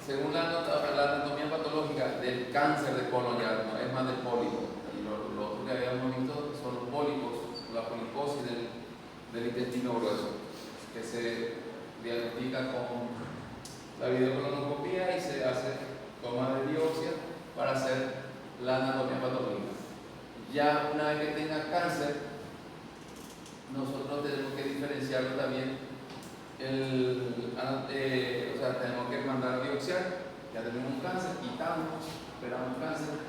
Según la anatomía cáncer de colon, ya no es más de pólipo. Lo otro que habíamos visto son los pólipos, la poliposis del intestino grueso, que se diagnostica con la videocolonoscopia y se hace toma de biopsia para hacer la anatomía patológica. Ya una vez que tenga cáncer, nosotros tenemos que diferenciarlo también, o sea, tenemos que mandar a biopsiar. Ya tenemos un cáncer, quitamos, esperamos cáncer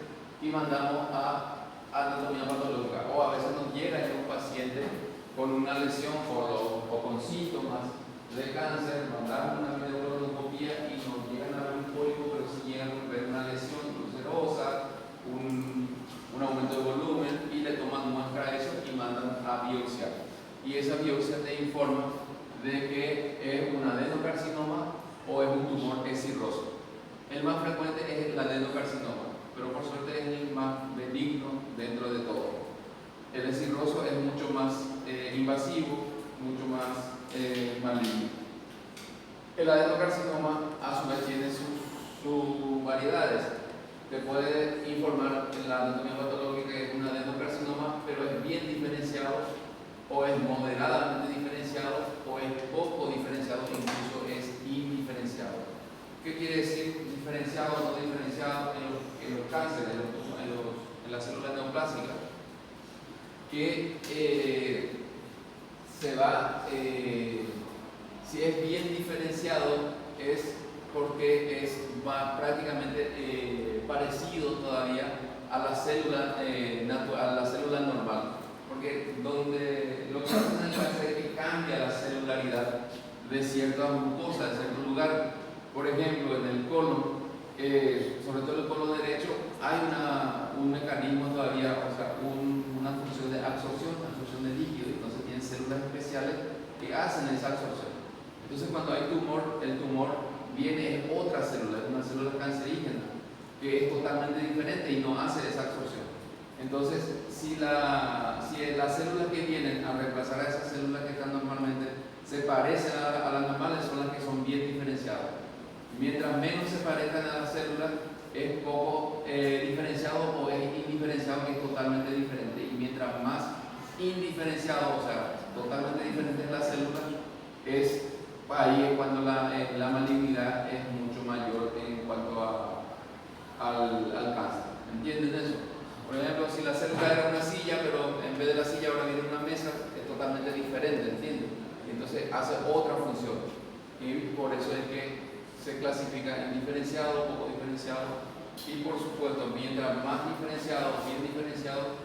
y mandamos a anatomía patológica. O a veces nos llega un paciente con una lesión o con síntomas de cáncer, mandamos una videocolonoscopia y nos llegan a ver un pólipo, pero si llegan a ver una lesión ulcerosa, un aumento de volumen, y le toman muestra de eso y mandan a biopsiar. Y esa biopsia te informa de que es un adenocarcinoma o es un tumor escirroso. El más frecuente es el adenocarcinoma, pero por suerte es el más benigno dentro de todo. El escirroso es mucho más invasivo, mucho más maligno. El adenocarcinoma a su vez tiene sus variedades. Te puede informar en la anatomía patológica que es un adenocarcinoma, pero es bien diferenciado, o es moderadamente diferenciado, o es poco diferenciado, incluso es indiferenciado. ¿Qué quiere decir diferenciado o no diferenciado en los cánceres, en las células neoplásicas? Que si es bien diferenciado es porque es prácticamente parecido todavía a la célula normal. Porque lo que hace en el cáncer es que cambia la celularidad de ciertas mucosas, de cierto lugar. Por ejemplo, en el colon, sobre todo el colon derecho, hay un mecanismo todavía, o sea, una función de absorción de líquido. Entonces tienen células especiales que hacen esa absorción. Entonces cuando hay tumor, el tumor viene en otra célula, es una célula cancerígena, que es totalmente diferente y no hace esa absorción. Entonces, si las células que vienen a reemplazar a esas células que están normalmente se parecen a las normales, son las que son bien diferenciadas. Mientras menos se parezcan a las células, es poco diferenciado, o es indiferenciado, que es totalmente diferente. Y mientras más indiferenciado, o sea, totalmente diferente es la célula, ahí es cuando la malignidad es mucho mayor en cuanto al cáncer. ¿Entienden eso? Por ejemplo, si la célula era una silla, pero en vez de la silla ahora viene una mesa, es totalmente diferente, ¿entienden? Y entonces hace otra función. Y por eso es que se clasifica indiferenciado, poco diferenciado. Y por supuesto, mientras más diferenciado, bien diferenciado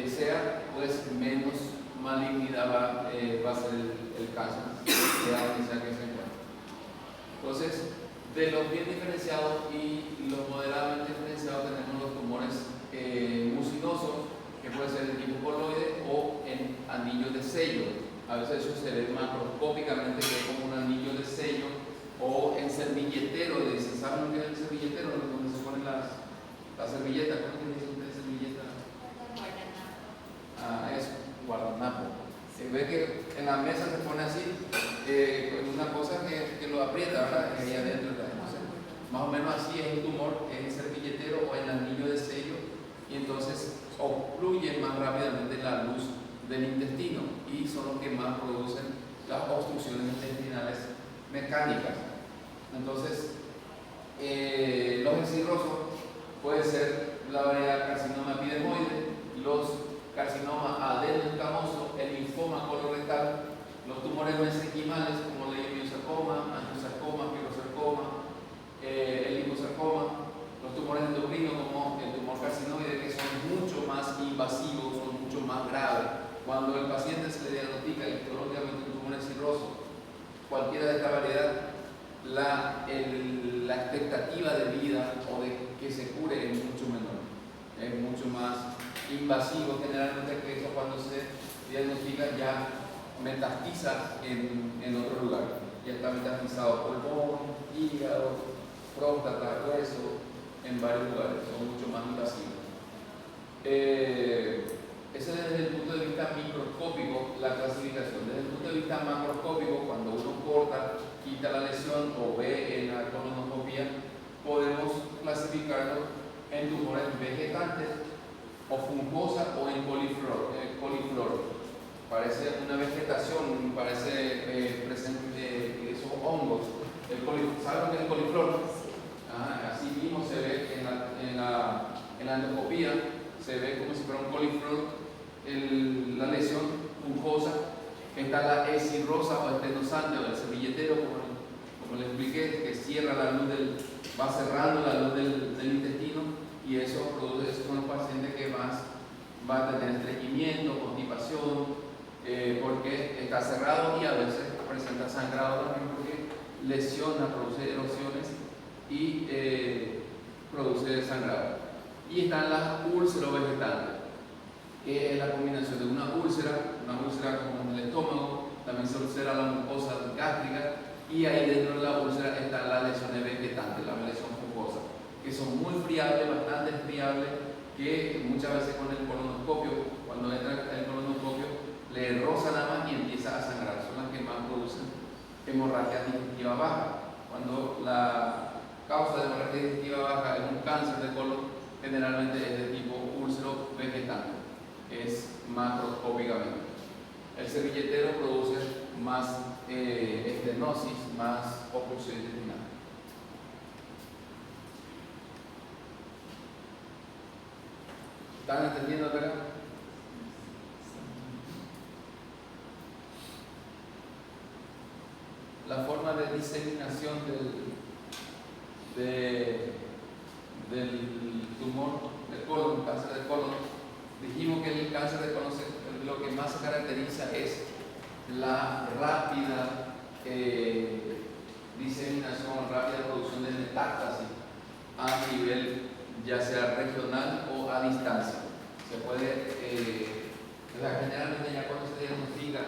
sea, pues menos malignidad va a ser el cáncer, sea donde sea que se encuentre. Entonces, de los bien diferenciados y los moderadamente diferenciados tenemos los tumores mucinosos, que puede ser de tipo coloide o en anillos de sello. A veces eso se ve macroscópicamente, que es como un anillo de sello, o en servilletero. Le dicen, ¿saben lo que es el servilletero? Donde se ponen las servilletas. ¿Cómo que dicen ustedes servilleta? Eso, guardanapo. Se ve que en la mesa se pone así, con una cosa que lo aprieta, ¿verdad? Ahí adentro. Entonces, más o menos así es un tumor en el servilletero o en el anillo de sello, y entonces obstruye más rápidamente la luz del intestino y son los que más producen las obstrucciones intestinales mecánicas. Entonces, los escirrosos puede ser la variedad carcinoma epidermoide, los carcinoma adenoescamoso, el linfoma colorectal, los tumores mesenquimales como el leiomyosarcoma, angiosarcoma, fibrosarcoma, el liposarcoma, los tumores endocrinos como el tumor carcinoide, que son mucho más invasivos, son mucho más graves. Cuando el paciente se le diagnostica histológicamente un tumor escirroso, cualquiera de esta variedad, la expectativa de vida o de que se cure es mucho menor, es mucho más invasivo generalmente, que eso cuando se diagnostica ya metastiza en otro lugar, ya está metastizado pulmón, hígado, próstata, hueso, en varios lugares, son mucho más invasivos. Ese es desde el punto de vista microscópico la clasificación. Desde el punto de vista macroscópico, cuando uno corta, quita la lesión o ve en la colonoscopia, podemos clasificar clasificarlo en tumores vegetantes o fungosa o en coliflor. Parece una vegetación, parece presente esos hongos. ¿Saben lo que es el coliflor? Así mismo se ve en la endoscopía, se ve como si fuera un coliflor, la lesión fungosa. Está la escirrosa o estenosante o el servilletero, como les expliqué, que cierra la luz va cerrando la luz del intestino, y eso produce con los pacientes que más va a tener estreñimiento, constipación, porque está cerrado y a veces presenta sangrado también porque lesiona, produce erosiones y produce sangrado. Y están las úlceras vegetales, que es la combinación de una úlcera como en el estómago, también se ulcera la mucosa gástrica, y ahí dentro de la úlcera están las lesiones vegetantes, la lesión fungosa, que son muy friables, bastante friables, que muchas veces con el colonoscopio, cuando entra el colonoscopio, le roza nada más y empieza a sangrar. Son las que más producen hemorragia digestiva baja. Cuando la causa de hemorragia digestiva baja es un cáncer de colon, generalmente es de tipo úlcero vegetante, es macroscópicamente. El servilletero produce más estenosis, más obstrucción intestinal. ¿Están entendiendo acá? La forma de diseminación del tumor de colon, cáncer de colon, dijimos que el cáncer de colon lo que más se caracteriza es la rápida diseminación, rápida producción de metástasis a nivel ya sea regional o a distancia. Se puede, generalmente ya cuando se diagnostica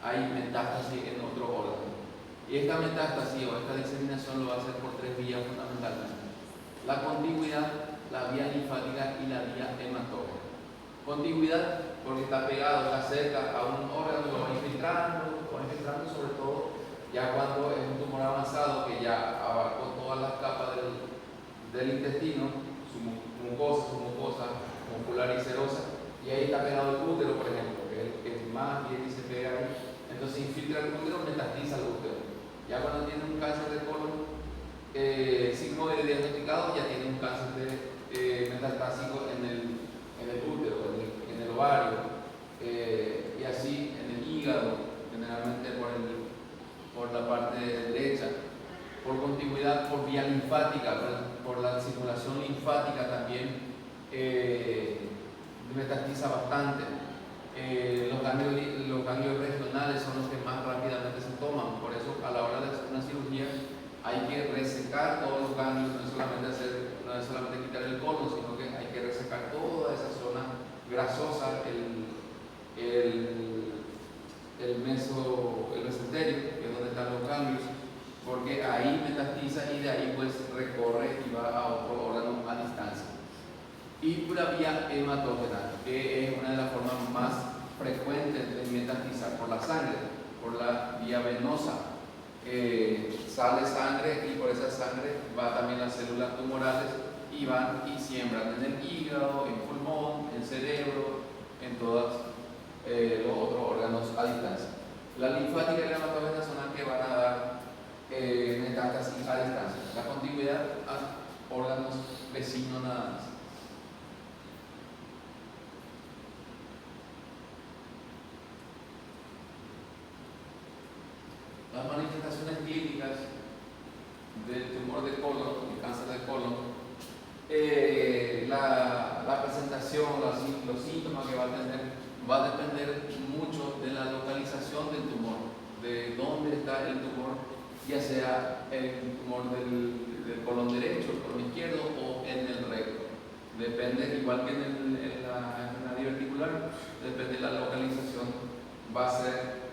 hay metástasis en otro órgano. Y esta metástasis o esta diseminación lo va a hacer por tres vías fundamentalmente: la contigüidad, la vía linfática y la vía hematógena. Contigüidad, porque está pegado, está cerca a un órgano, lo va infiltrando sobre todo ya cuando es un tumor avanzado que ya abarcó todas las capas del intestino, su mucosa, muscular y serosa, y ahí está pegado el útero, por ejemplo, que es el que más bien se pega ahí. Entonces infiltra el útero, metastiza el útero. Ya cuando tiene un cáncer de colon signo diagnosticado, ya tiene un cáncer metastásico en el útero, en el ovario, y así en el hígado, generalmente por la parte derecha. Por contigüidad, por vía linfática, por la circulación linfática también metastiza bastante. Los ganglios regionales son los que más rápidamente se toman, por eso a la hora de hacer una cirugía hay que resecar todos los ganglios, no es solamente quitar el colon, sino que hay que resecar toda esa zona grasosa, el mesenterio, que es donde están los ganglios, porque ahí metastiza y de ahí pues recorre y va a otro órgano a distancia. Y por la vía hematógena, que es una de las formas más frecuentes de metastizar, por la sangre, por la vía venosa. Sale sangre y por esa sangre va también las células tumorales y van y siembran en el hígado, en pulmón, en cerebro, en todos los otros órganos a distancia. La linfática y la hematógena son las que van a dar metástasis a distancia. La contigüidad a órganos vecinos nada más. Las manifestaciones clínicas del tumor de colon, el cáncer de colon, la presentación, los síntomas que va a tener, va a depender mucho de la localización del tumor, de dónde está el tumor, ya sea el tumor del colon derecho, el colon izquierdo o en el recto. Depende, igual que en la enfermedad diverticular, depende de la localización, va a ser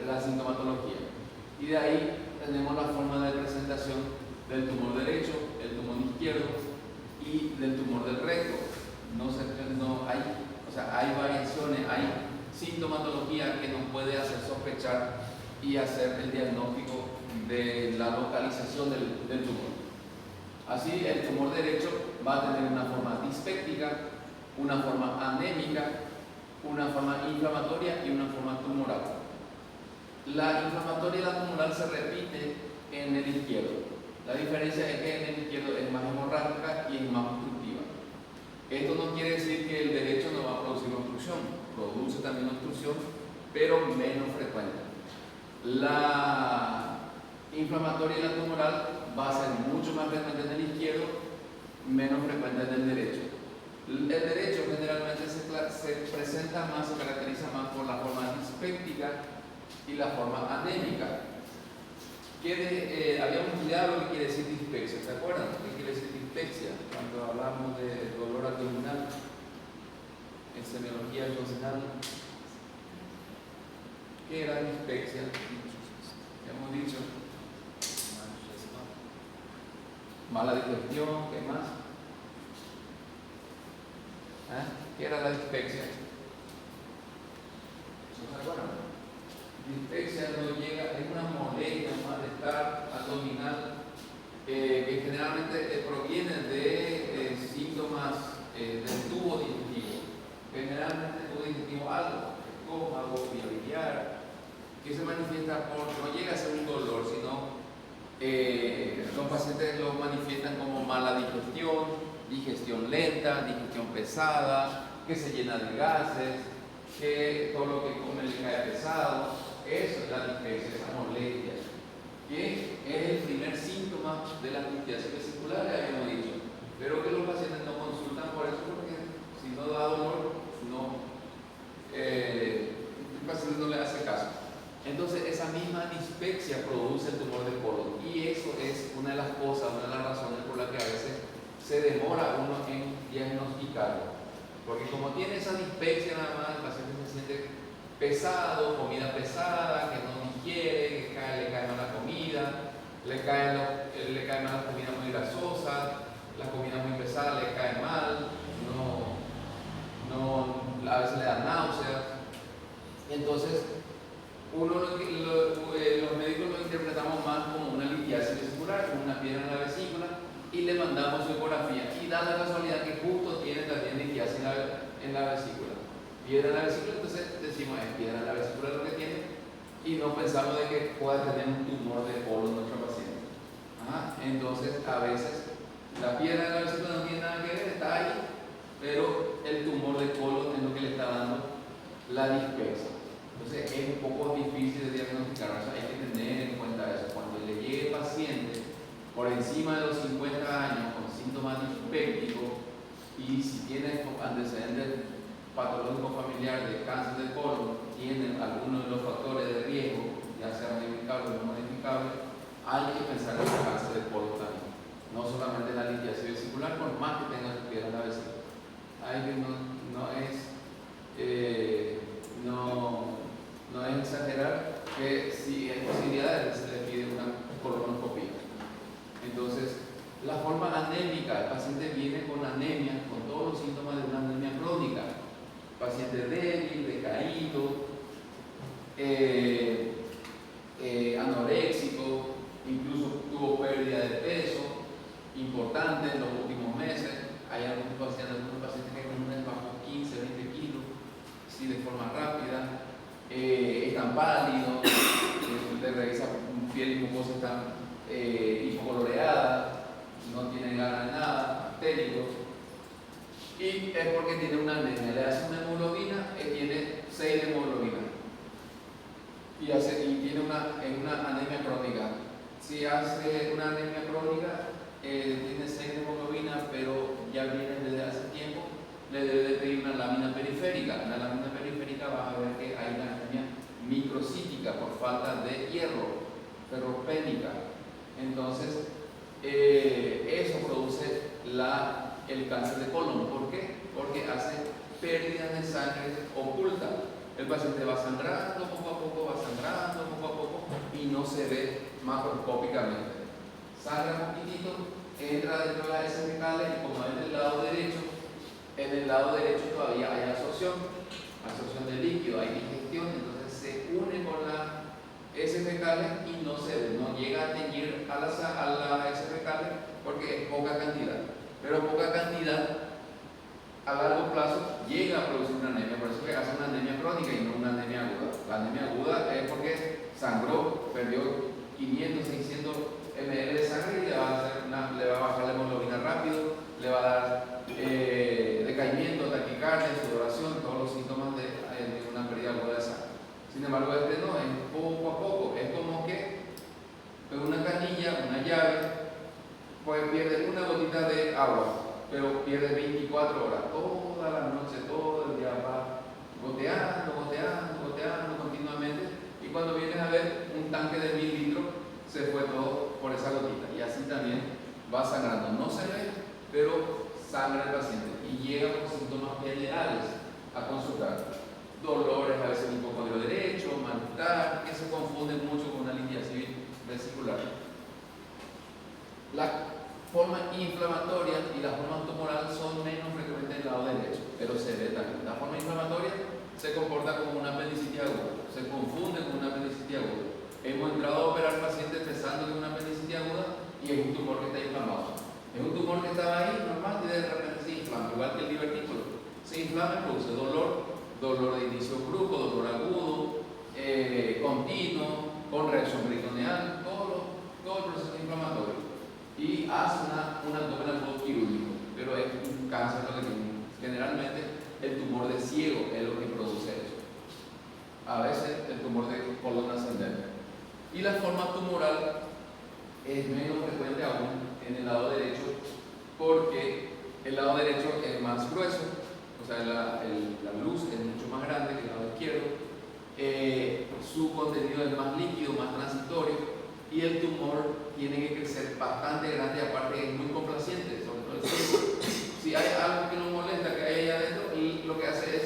la sintomatología. Y de ahí tenemos la forma de presentación del tumor derecho, el tumor izquierdo y del tumor del recto. Hay variaciones, hay sintomatología que nos puede hacer sospechar y hacer el diagnóstico de la localización del tumor. Así, el tumor derecho va a tener una forma dispéptica, una forma anémica, una forma inflamatoria y una forma tumoral. La inflamatoria y la tumoral se repite en el izquierdo. La diferencia es que en el izquierdo es más hemorrágica y es más obstructiva. Esto no quiere decir que el derecho no va a producir obstrucción, produce también obstrucción, pero menos frecuente. La inflamatoria y la tumoral va a ser mucho más frecuente en el izquierdo, menos frecuente en el derecho. El derecho generalmente se presenta más, se caracteriza más por la forma dispéptica y la forma anémica. Habíamos estudiado lo que quiere decir dispepsia, ¿se acuerdan? ¿Qué quiere decir dispepsia? Cuando hablamos de dolor abdominal, en semiología abdominal, ¿qué era dispepsia? Hemos dicho mala digestión, ¿qué más? ¿Qué era la dispepsia? ¿No se acuerdan? Dispepsia no llega, es una molestia, un malestar abdominal que generalmente proviene de síntomas del tubo digestivo. Generalmente el tubo digestivo algo, estómago, vía biliar, que se manifiesta no llega a ser un dolor, sino los pacientes lo manifiestan como mala digestión, digestión lenta, digestión pesada, que se llena de gases, que todo lo que come le cae pesado. Eso es la dispepsia, esa molestia, que es el primer síntoma de la litiasis vesicular, ya hemos dicho. Pero que los pacientes no consultan por eso, porque si no da dolor, el paciente no le hace caso. Entonces, esa misma dispepsia produce el tumor de colon, y eso es una de las cosas, una de las razones por las que a veces se demora uno en diagnosticarlo. Porque como tiene esa dispepsia nada más, el paciente se siente pesado, comida pesada, que no digiere, le cae mal la comida, le cae mal la comida muy grasosa, la comida muy pesada le cae mal, a veces le da náuseas. Entonces, los médicos lo interpretamos más como una litiasis vesicular, como una piedra en la vesícula, y le mandamos su ecografía. Y da la casualidad que justo tiene también litiasis en la vesícula. Piedra en la vesícula, entonces decimos, es piedra en la vesícula lo que tiene, y no pensamos de que pueda tener un tumor de colon nuestro paciente. Entonces, a veces, la piedra en la vesícula no tiene nada que ver, está ahí, pero el tumor de colon es lo que le está dando la dispepsia. Entonces, es un poco difícil de diagnosticar, o sea, hay que tener en cuenta eso. Cuando le llegue paciente por encima de los 50 años con síntomas dispépticos, y si tiene antecedentes patológico familiar de cáncer de colon, tienen algunos de los factores de riesgo, ya sea modificable o no modificable, hay que pensar en el cáncer de colon también. No solamente la litiasis vesicular, por más que tenga piedra en la vesícula. No es exagerar que si hay posibilidades se le pide una colonoscopia. Entonces, la forma anémica, el paciente viene con anemia, con todos los síntomas de una anemia crónica. Paciente débil, decaído, anoréxico, incluso tuvo pérdida de peso importante en los últimos meses. Hay algunos pacientes que con un mes bajó 15, 20 kilos, sí, de forma rápida. Están pálidos, le revisa piel y mucosa, están hipocoloreadas, no tienen ganas de nada, astéricos. Y es porque tiene una anemia, le hace una hemoglobina, tiene 6 de hemoglobina. Y tiene una anemia crónica. Si hace una anemia crónica, tiene 6 de hemoglobina, pero ya viene desde hace tiempo, le debe de pedir una lámina periférica. En la lámina periférica vas a ver que hay una anemia microcítica por falta de hierro, ferropénica. Entonces, eso produce el cáncer de colon. ¿Por qué? Porque hace pérdidas de sangre oculta. El paciente va sangrando poco a poco, y no se ve macroscópicamente. Sangra un poquitito, entra dentro de las heces fecales, y como es del lado derecho, en el lado derecho todavía hay absorción de líquido, hay digestión, entonces se une con heces fecales y no llega a teñir a las heces fecales porque es poca cantidad. Pero poca cantidad a largo plazo llega a producir una anemia, por eso que hace una anemia crónica y no una anemia aguda. La anemia aguda es porque sangró, perdió 500, 600 ml de sangre y le va a bajar la hemoglobina rápido, le va a dar decaimiento, taquicardia, sudoración, todos los síntomas de una pérdida aguda de sangre. Sin embargo, este no, es poco a poco, es como que una canilla, una llave, pues pierde una gotita de agua, pero pierde 24 horas, toda la noche, todo el día va goteando continuamente, y cuando vienes a ver un tanque de 1000 litros, se fue todo por esa gotita, y así también va sangrando. No se ve, pero sangra el paciente y llega con síntomas generales a consultar. Dolores a veces en el hipocondrio derecho, malestar, que se confunde mucho con una litiasis vesicular. La forma inflamatoria y la forma tumoral son menos frecuentes en el lado derecho, pero se ve también. La forma inflamatoria se comporta como una apendicitis aguda, se confunde con una apendicitis aguda. Hemos entrado a operar pacientes pensando que es una apendicitis aguda y es un tumor que está inflamado. Es un tumor que estaba ahí normal y de repente se inflama, igual que el divertículo. Se inflama y produce dolor de inicio brusco, dolor agudo, continuo, con reacción peritoneal, todo el proceso inflamatorio. Y hace un abdomen agudo quirúrgico, pero es un cáncer lo que tiene. Generalmente el tumor de ciego es lo que produce eso. A veces el tumor de colon ascendente. Y la forma tumoral es menos frecuente aún en el lado derecho, porque el lado derecho es más grueso, o sea, la luz es mucho más grande que el lado izquierdo, su contenido es más líquido, más transitorio, y el tumor tiene que crecer bastante grande, aparte es muy complaciente, sobre todo el ciego. Si hay algo que nos molesta que hay ahí adentro, y lo que hace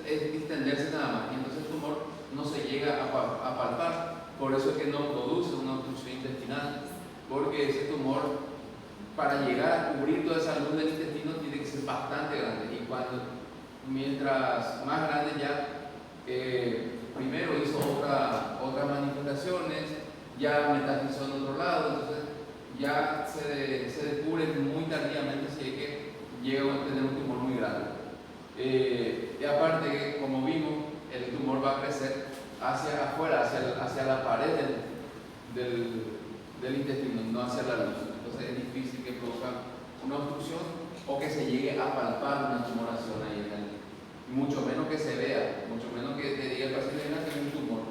es distenderse nada más, y entonces el tumor no se llega a palpar. Por eso es que no produce una obstrucción intestinal, porque ese tumor, para llegar a cubrir toda esa luz del intestino, tiene que ser bastante grande. Y mientras más grande ya, primero hizo otras manifestaciones, ya metastizó en otro lado, entonces ya se descubre muy tardíamente si es que llega a tener un tumor muy grande. Y aparte, como vimos, el tumor va a crecer hacia afuera, hacia la pared del intestino, no hacia la luz. Entonces es difícil que produzca una obstrucción o que se llegue a palpar una tumoración ahí en el, mucho menos que se vea, mucho menos que te diga el paciente que tiene un tumor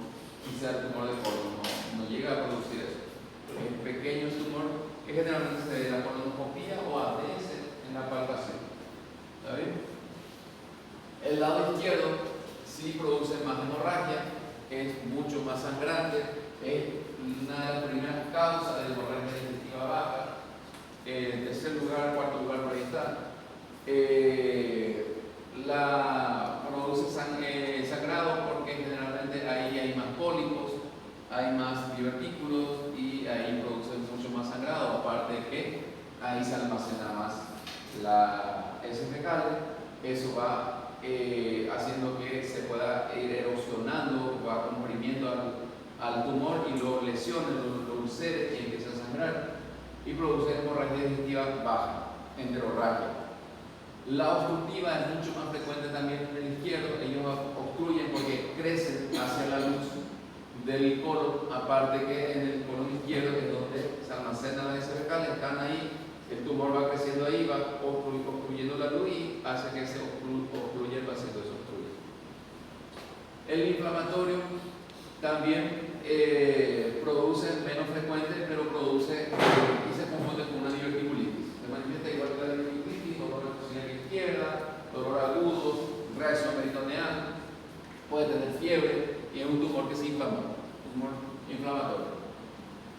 y sea el tumor de colon, no llega a producir eso. Es pequeño tumor que generalmente se ve en la colonoscopía o a veces en la palpación. ¿Está bien? El lado izquierdo sí produce más hemorragia, es mucho más sangrante, es una de las primeras causas de hemorragia digestiva baja. En tercer lugar, cuarto lugar, por ahí está. La produce sangrado porque generalmente ahí hay más pólipos, hay más divertículos y ahí produce mucho más sangrado, aparte de que ahí se almacena más la heces fecales. Eso va haciendo que se pueda ir erosionando, va comprimiendo al tumor y lo lesiona, lo ulcere y empieza a sangrar y produce hemorragia digestiva baja, enterorragia. La obstructiva es mucho más frecuente también en el izquierdo. Ellos obstruyen porque crecen hacia la luz del colon, aparte que en el colon izquierdo es donde se almacenan las heces fecales, están ahí, el tumor va creciendo ahí, va obstruyendo la luz y hace que se obstruya el paciente, se obstruye. El inflamatorio también produce menos frecuente, pero produce y se confunde con una diverticulitis. Se manifiesta igual que la diverticulitis, dolor en la cocina izquierda, dolor agudo, reacción peritoneal, puede tener fiebre y es un tumor que se inflama, un tumor inflamatorio.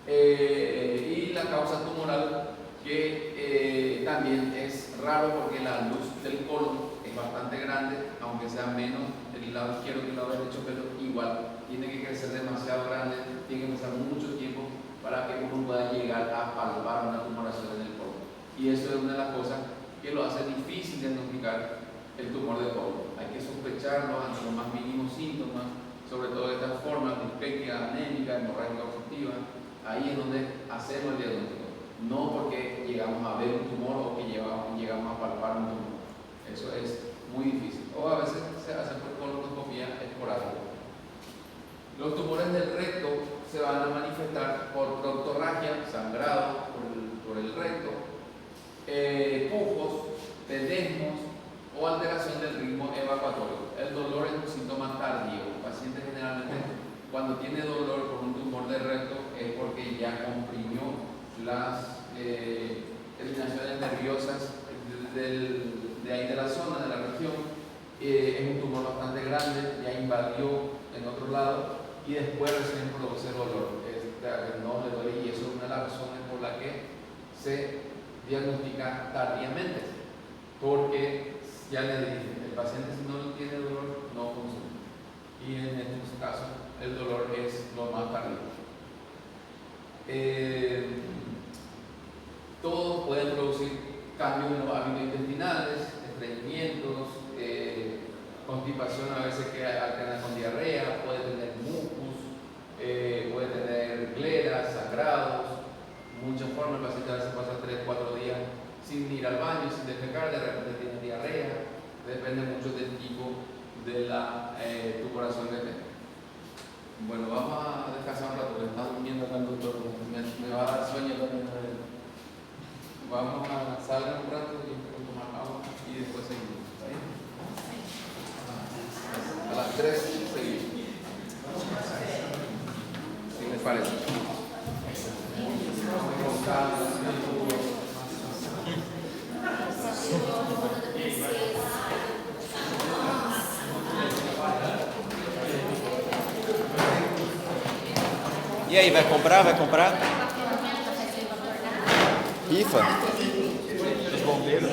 Y la causa tumoral, que también es raro porque la luz del colon es bastante grande, aunque sea menos del lado izquierdo que el lado derecho, pero igual tiene que crecer demasiado grande, tiene que pasar mucho tiempo para que uno pueda llegar a palpar una tumoración en el colon. Y eso es una de las cosas que lo hace difícil diagnosticar el tumor de colon. Hay que sospecharlo ante los más mínimos síntomas, sobre todo estas formas de dispepsia, anémica, hemorrágica obstructiva, ahí es donde hacemos el diagnóstico. No porque llegamos a ver un tumor o que llegamos a palpar un tumor. Eso es muy difícil. O a veces se hace por colonoscopía esporádica. Los tumores del recto se van a manifestar por proctorragia, sangrado por el recto, pufos, tedesmos o alteración del ritmo evacuatorio. El dolor es un síntoma tardío. El paciente generalmente cuando tiene dolor por un tumor del recto es porque ya comprimió las terminaciones nerviosas de ahí de la zona, de la región. Es un tumor bastante grande, ya invadió en otro lado y después recién produce dolor. No le duele y eso es una de las razones por las que se diagnostica tardíamente, porque ya le dije, el paciente si no tiene dolor no funciona, y en estos casos el dolor es lo más tardío. Todos pueden producir cambios en los hábitos intestinales, estreñimientos, constipación a veces que alterna con diarrea, puede tener mucus, puede tener gleras, sangrados, muchas formas. El paciente a veces pasa 3-4 días sin ir al baño, sin defecar, de repente tiene diarrea, depende mucho del tipo de la tumoración de pene. Bueno, vamos a descansar un rato, porque está durmiendo acá el doctor, me va a dar sueño también. Vamos a salir un rato y tomar agua y después seguimos. ¿Está bien? A las 3 seguimos. ¿Qué les parece? E aí, vai comprar? Vai comprar? Rifa? Os bombeiros?